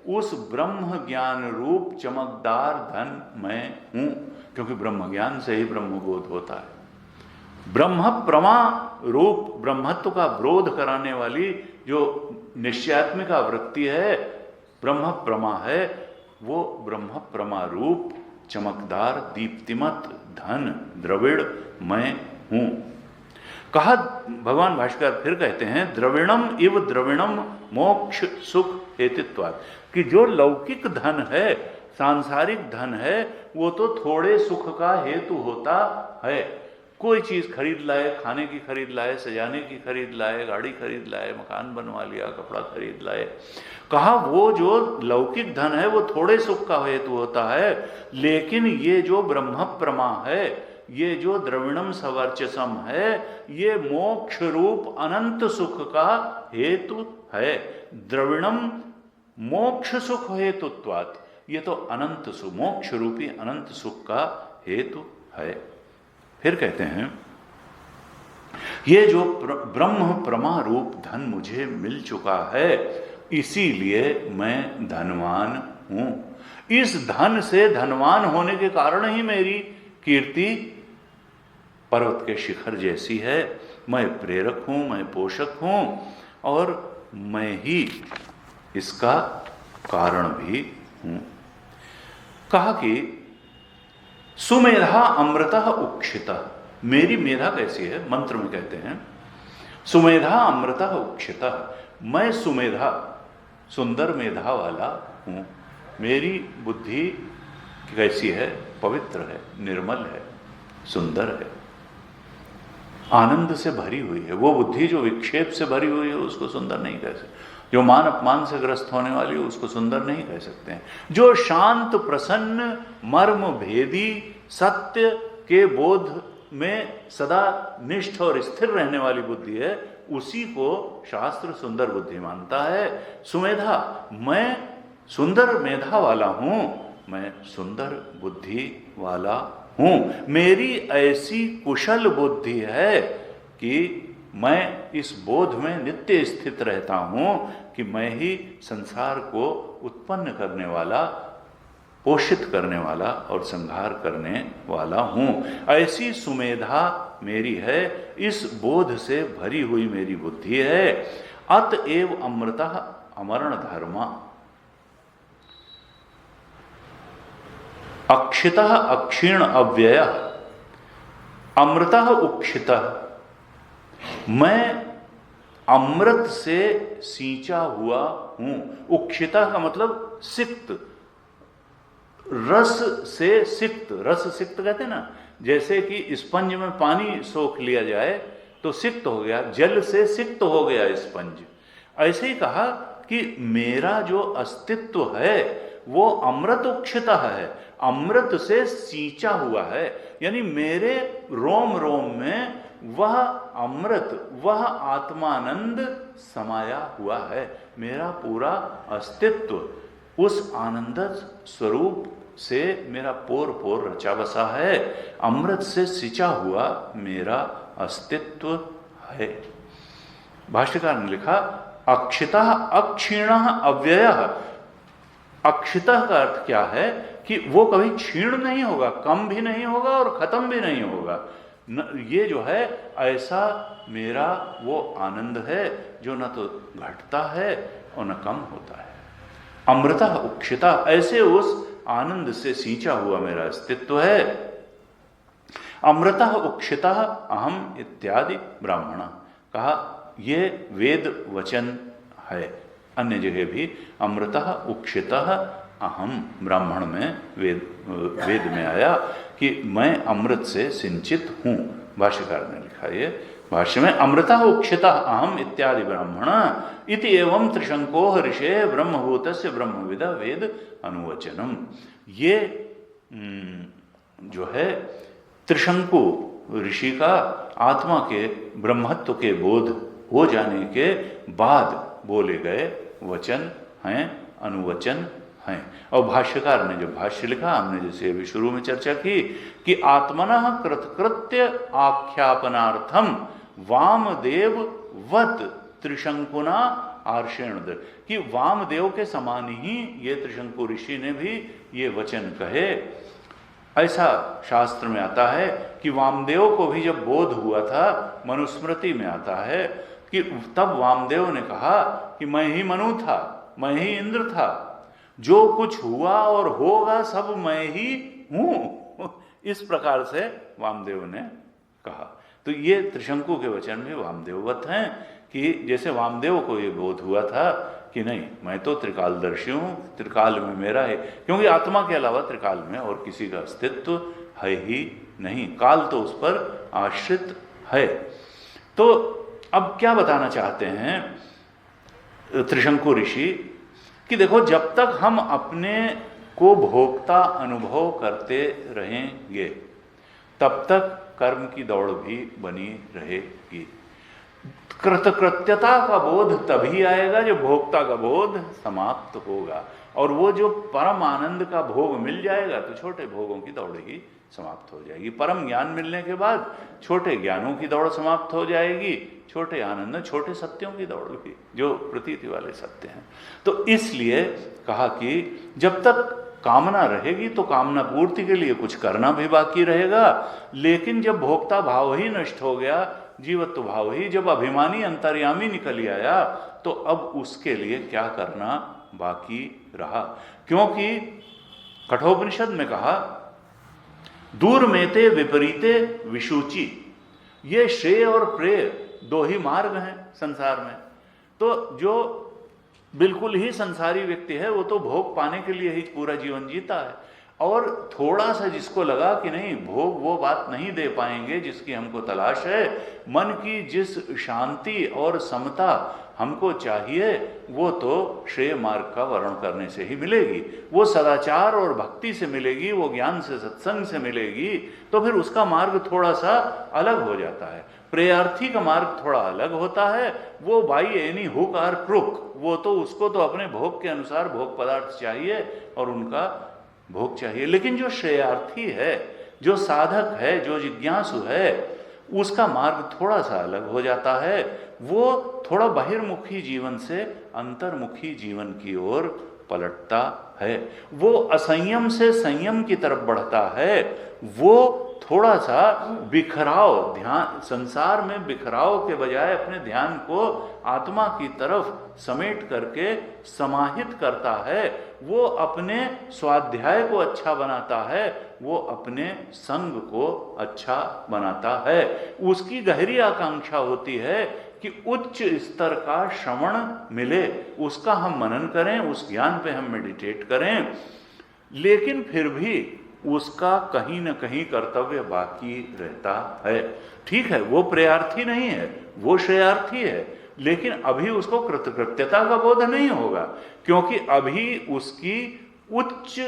S1: उस ब्रह्म ज्ञान रूप चमकदार धन मैं हूं। क्योंकि ब्रह्म ज्ञान से ही ब्रह्म बोध होता है। ब्रह्म प्रमा रूप ब्रह्मत्व का बोध कराने वाली जो निश्चयात्मिका वृत्ति है, ब्रह्म प्रमा है, वो ब्रह्म प्रमा रूप चमकदार दीप्तिमत धन द्रविड़ मैं हूं। कहा भगवान भाष्यकार फिर कहते हैं द्रविणम इव द्रविणम मोक्ष सुख हेतुत्वात्, कि जो लौकिक धन है, सांसारिक धन है, वो तो थोड़े सुख का हेतु होता है। कोई चीज खरीद लाए, खाने की खरीद लाए, सजाने की खरीद लाए, गाड़ी खरीद लाए, मकान बनवा लिया, कपड़ा खरीद लाए, कहा वो जो लौकिक धन है वो थोड़े सुख का हेतु होता है, लेकिन ये जो ब्रह्म प्रमा है, ये जो द्रविणम सवर्चसम है, ये मोक्ष रूप अनंत सुख का हेतु है। द्रविणम मोक्ष सुख हेतुत्वात्, ये तो अनंत सुख, मोक्ष रूपी अनंत सुख का हेतु है। फिर कहते हैं ये जो ब्रह्म प्रमा रूप धन मुझे मिल चुका है, इसीलिए मैं धनवान हूं। इस धन से धनवान होने के कारण ही मेरी कीर्ति पर्वत के शिखर जैसी है। मैं प्रेरक हूं, मैं पोषक हूं, और मैं ही इसका कारण भी हूं। कहा कि सुमेधा अमृतः उक्षितः, मेरी मेधा कैसी है, मंत्र में कहते हैं सुमेधा अमृतः उक्षितः, मैं सुमेधा सुंदर मेधा वाला हूं। मेरी बुद्धि कैसी है, पवित्र है, निर्मल है, सुंदर है, आनंद से भरी हुई है। वो बुद्धि जो विक्षेप से भरी हुई है उसको सुंदर नहीं कह सकते, जो मान अपमान से ग्रस्त होने वाली है उसको सुंदर नहीं कह सकते हैं। जो शांत प्रसन्न मर्म भेदी सत्य के बोध में सदा निष्ठ और स्थिर रहने वाली बुद्धि है, उसी को शास्त्र सुंदर बुद्धि मानता है। सुमेधा, मैं सुंदर मेधा वाला हूं, मैं सुंदर बुद्धि वाला हूं। मेरी ऐसी कुशल बुद्धि है कि मैं इस बोध में नित्य स्थित रहता हूं कि मैं ही संसार को उत्पन्न करने वाला, पोषित करने वाला और संहार करने वाला हूं। ऐसी सुमेधा मेरी है, इस बोध से भरी हुई मेरी बुद्धि है। अतएव अमृतः अमरण धर्मा अक्षितः अक्षीण अव्यय अमृतः उक्षितः, मैं अमृत से सींचा हुआ हूं। उक्षितः का मतलब सिक्त, रस से सिक्त, रस सिक्त कहते हैं ना, जैसे कि स्पंज में पानी सोख लिया जाए तो सिक्त हो गया, जल से सिक्त हो गया स्पंज। ऐसे ही कहा कि मेरा जो अस्तित्व है वो अमृत उक्षिता है, अमृत से सींचा हुआ है, यानी मेरे रोम रोम में वह अमृत, वह आत्मानंद समाया हुआ है। मेरा पूरा अस्तित्व उस आनंद स्वरूप से मेरा पोर पोर रचा बसा है, अमृत से सिंचा हुआ मेरा अस्तित्व है। भाष्यकार ने लिखा अक्षितः अक्षीणः अव्ययः। अक्षितः का अर्थ क्या है कि वो कभी क्षीण नहीं होगा, कम भी नहीं होगा और खत्म भी नहीं होगा। ये जो है ऐसा मेरा वो आनंद है जो न तो घटता है और न कम होता है। अमृतः उक्षिता, ऐसे उस आनंद से सींचा हुआ मेरा अस्तित्व है। अमृतः उक्षितः अहम इत्यादि ब्राह्मण, कहा ये वेद वचन है। अन्य जगह भी अमृतः उक्षितः अहम, ब्राह्मण में वेद में आया कि मैं अमृत से सिंचित हूं। भाष्यकार ने लिखा ये भाष्य में अमृतः उक्षितः अहम इत्यादि ब्राह्मण इति एवं त्रिशंकोः ऋषे ब्रह्मभूतस्य ब्रह्मविद वेद अनुवचनम। ये जो है त्रिशंकु ऋषि का आत्मा के ब्रह्मत्व के बोध हो जाने के बाद बोले गए वचन हैं, अनुवचन हैं। और भाष्यकार ने जो भाष्य लिखा, हमने जैसे अभी शुरू में चर्चा की कि आत्मनः कृतकृत्य आख्यापनार्थम वामदेव वत त्रिशंकुना आर्षेण, कि वामदेव के समान ही ये त्रिशंकु ऋषि ने भी ये वचन कहे। ऐसा शास्त्र में आता है कि वामदेव को भी जब बोध हुआ था, मनुस्मृति में आता है कि तब वामदेव ने कहा कि मैं ही मनु था, मैं ही इंद्र था, जो कुछ हुआ और होगा सब मैं ही हूं। इस प्रकार से वामदेव ने कहा। तो ये त्रिशंकु के वचन भी वामदेववत हैं कि जैसे वामदेव को ये बोध हुआ था कि नहीं, मैं तो त्रिकालदर्शी हूं, त्रिकाल में मेरा है, क्योंकि आत्मा के अलावा त्रिकाल में और किसी का अस्तित्व है ही नहीं, काल तो उस पर आश्रित है। तो अब क्या बताना चाहते हैं त्रिशंकु ऋषि कि देखो, जब तक हम अपने को भोक्ता अनुभव करते रहेंगे तब तक कर्म की दौड़ भी बनी रहेगी। कृतकृत्यता का बोध तभी आएगा जब भोक्ता का बोध समाप्त होगा, और वो जो परम आनंद का भोग मिल जाएगा तो छोटे भोगों की दौड़ ही समाप्त हो जाएगी। परम ज्ञान मिलने के बाद छोटे ज्ञानों की दौड़ समाप्त हो जाएगी, छोटे आनंद, छोटे सत्यों की दौड़ भी, जो प्रतीति वाले सत्य हैं। तो इसलिए कहा कि जब तक कामना रहेगी तो कामना पूर्ति के लिए कुछ करना भी बाकी रहेगा, लेकिन जब भोक्ता भाव ही नष्ट हो गया, जीवत्व भाव ही, जब अभिमानी अंतर्यामी निकल आया, तो अब उसके लिए क्या करना बाकी रहा। क्योंकि कठोपनिषद में कहा, दूर मेते विपरीते विशुचि, ये श्रेय और प्रेय दो ही मार्ग हैं संसार में। तो जो बिल्कुल ही संसारी व्यक्ति है वो तो भोग पाने के लिए ही पूरा जीवन जीता है, और थोड़ा सा जिसको लगा कि नहीं, भोग वो बात नहीं दे पाएंगे जिसकी हमको तलाश है, मन की जिस शांति और समता हमको चाहिए वो तो श्रेय मार्ग का वर्ण करने से ही मिलेगी, वो सदाचार और भक्ति से मिलेगी, वो ज्ञान से सत्संग से मिलेगी। तो फिर उसका मार्ग थोड़ा सा अलग हो जाता है। प्रेयार्थी का मार्ग थोड़ा अलग होता है, वो बाई एनी हुक और क्रुक, वो तो उसको तो अपने भोग के अनुसार भोग पदार्थ चाहिए और उनका भोग चाहिए। लेकिन जो श्रेयार्थी है, जो साधक है, जो जिज्ञासु है, उसका मार्ग थोड़ा सा अलग हो जाता है। वो थोड़ा बहिर्मुखी जीवन से अंतर्मुखी जीवन की ओर पलटता है, वो असंयम से संयम की तरफ बढ़ता है, वो थोड़ा सा बिखराव, ध्यान, संसार में बिखराव के बजाय अपने ध्यान को आत्मा की तरफ समेट करके समाहित करता है, वो अपने स्वाध्याय को अच्छा बनाता है, वो अपने संग को अच्छा बनाता है। उसकी गहरी आकांक्षा होती है कि उच्च स्तर का श्रवण मिले, उसका हम मनन करें, उस ज्ञान पे हम मेडिटेट करें, लेकिन फिर भी उसका कहीं न कहीं कर्तव्य बाकी रहता है। ठीक है, वो प्रेयार्थी नहीं है, वो श्रेयार्थी है, लेकिन अभी उसको कृतकृत्यता का बोध नहीं होगा, क्योंकि अभी उसकी उच्च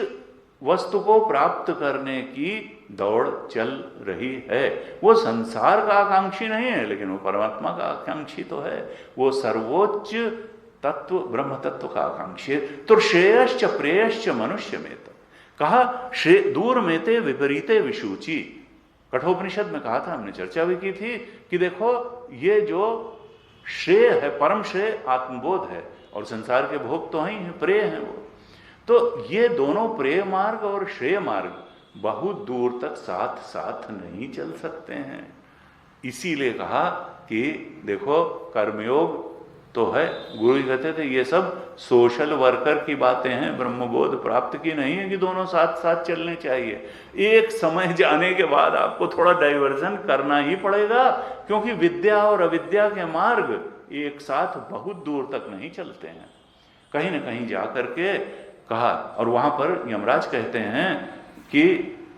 S1: वस्तु को प्राप्त करने की दौड़ चल रही है। वो संसार का आकांक्षी नहीं है, लेकिन वो परमात्मा का आकांक्षी तो है, वो सर्वोच्च तत्व ब्रह्म तत्व का आकांक्षी है। तो श्रेयश्च प्रेयश्च मनुष्य में कहा, दूर मेते विपरीते विशुचि। कठोपनिषद में कहा था, हमने चर्चा भी की थी कि देखो, ये जो श्रेय है, परम श्रेय आत्मबोध है, और संसार के भोग तो ही हैं, प्रेय हैं वो। तो ये दोनों प्रेय मार्ग और श्रेय मार्ग बहुत दूर तक साथ साथ नहीं चल सकते हैं। इसीलिए कहा कि देखो, कर्मयोग तो है, गुरु जी कहते थे ये सब सोशल वर्कर की बातें हैं, ब्रह्मबोध प्राप्त की नहीं है कि दोनों साथ साथ चलने चाहिए। एक समय जाने के बाद आपको थोड़ा डाइवर्जन करना ही पड़ेगा, क्योंकि विद्या और अविद्या के मार्ग एक साथ बहुत दूर तक नहीं चलते हैं, कहीं ना कहीं जा करके कहा। और वहां पर यमराज कहते हैं कि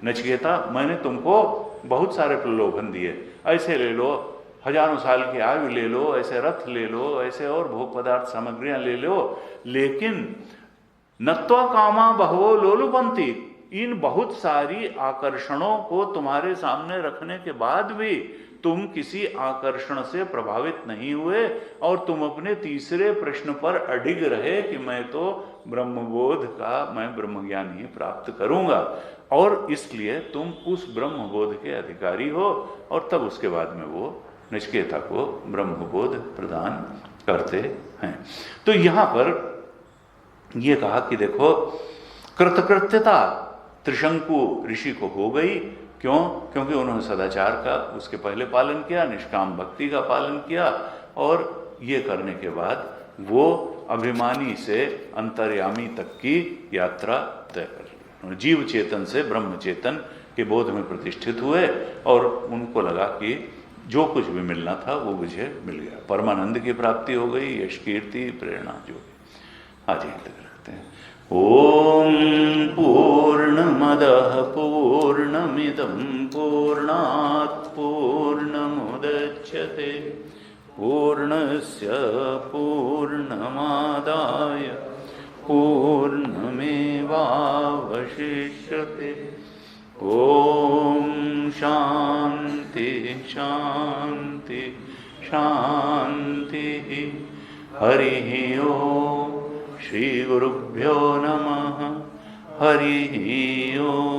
S1: नचिकेता, मैंने तुमको बहुत सारे प्रलोभन दिए, ऐसे ले लो, हजारों साल की आयु ले लो, ऐसे रथ ले लो, ऐसे और भोग पदार्थ सामग्रियां ले लो, लेकिन नत्वा कामा बहवो लोलुपंती, इन बहुत सारी आकर्षणों को तुम्हारे सामने रखने के बाद भी तुम किसी आकर्षण से प्रभावित नहीं हुए, और तुम अपने तीसरे प्रश्न पर अडिग रहे कि मैं तो ब्रह्मबोध का, मैं ब्रह्म ज्ञान ही प्राप्त करूंगा, और इसलिए तुम उस ब्रह्मबोध के अधिकारी हो। और तब उसके बाद में वो नचिकेता को ब्रह्मबोध प्रदान करते हैं। तो यहां पर यह कहा कि देखो, कृतकृत्यता त्रिशंकु ऋषि को हो गई। क्यों? क्योंकि उन्होंने सदाचार का उसके पहले पालन किया, निष्काम भक्ति का पालन किया, और ये करने के बाद वो अभिमानी से अंतर्यामी तक की यात्रा तय कर ली। जीव चेतन से ब्रह्म चेतन के बोध में प्रतिष्ठित हुए और उनको लगा कि जो कुछ भी मिलना था वो मुझे मिल गया, परमानंद की प्राप्ति हो गई, यश कीर्ति प्रेरणा जो भी। आज यहीं तक रखते हैं। ओम पूर्णमदः पूर्णमिदं पूर्णात् पूर्णमुदच्यते पूर्णस्य पूर्णमादाय पूर्णमेवावशिष्यते। ओम शांति शांति शांति। हरिः ओम। श्री गुरुभ्यो नमः। हरिः ओम।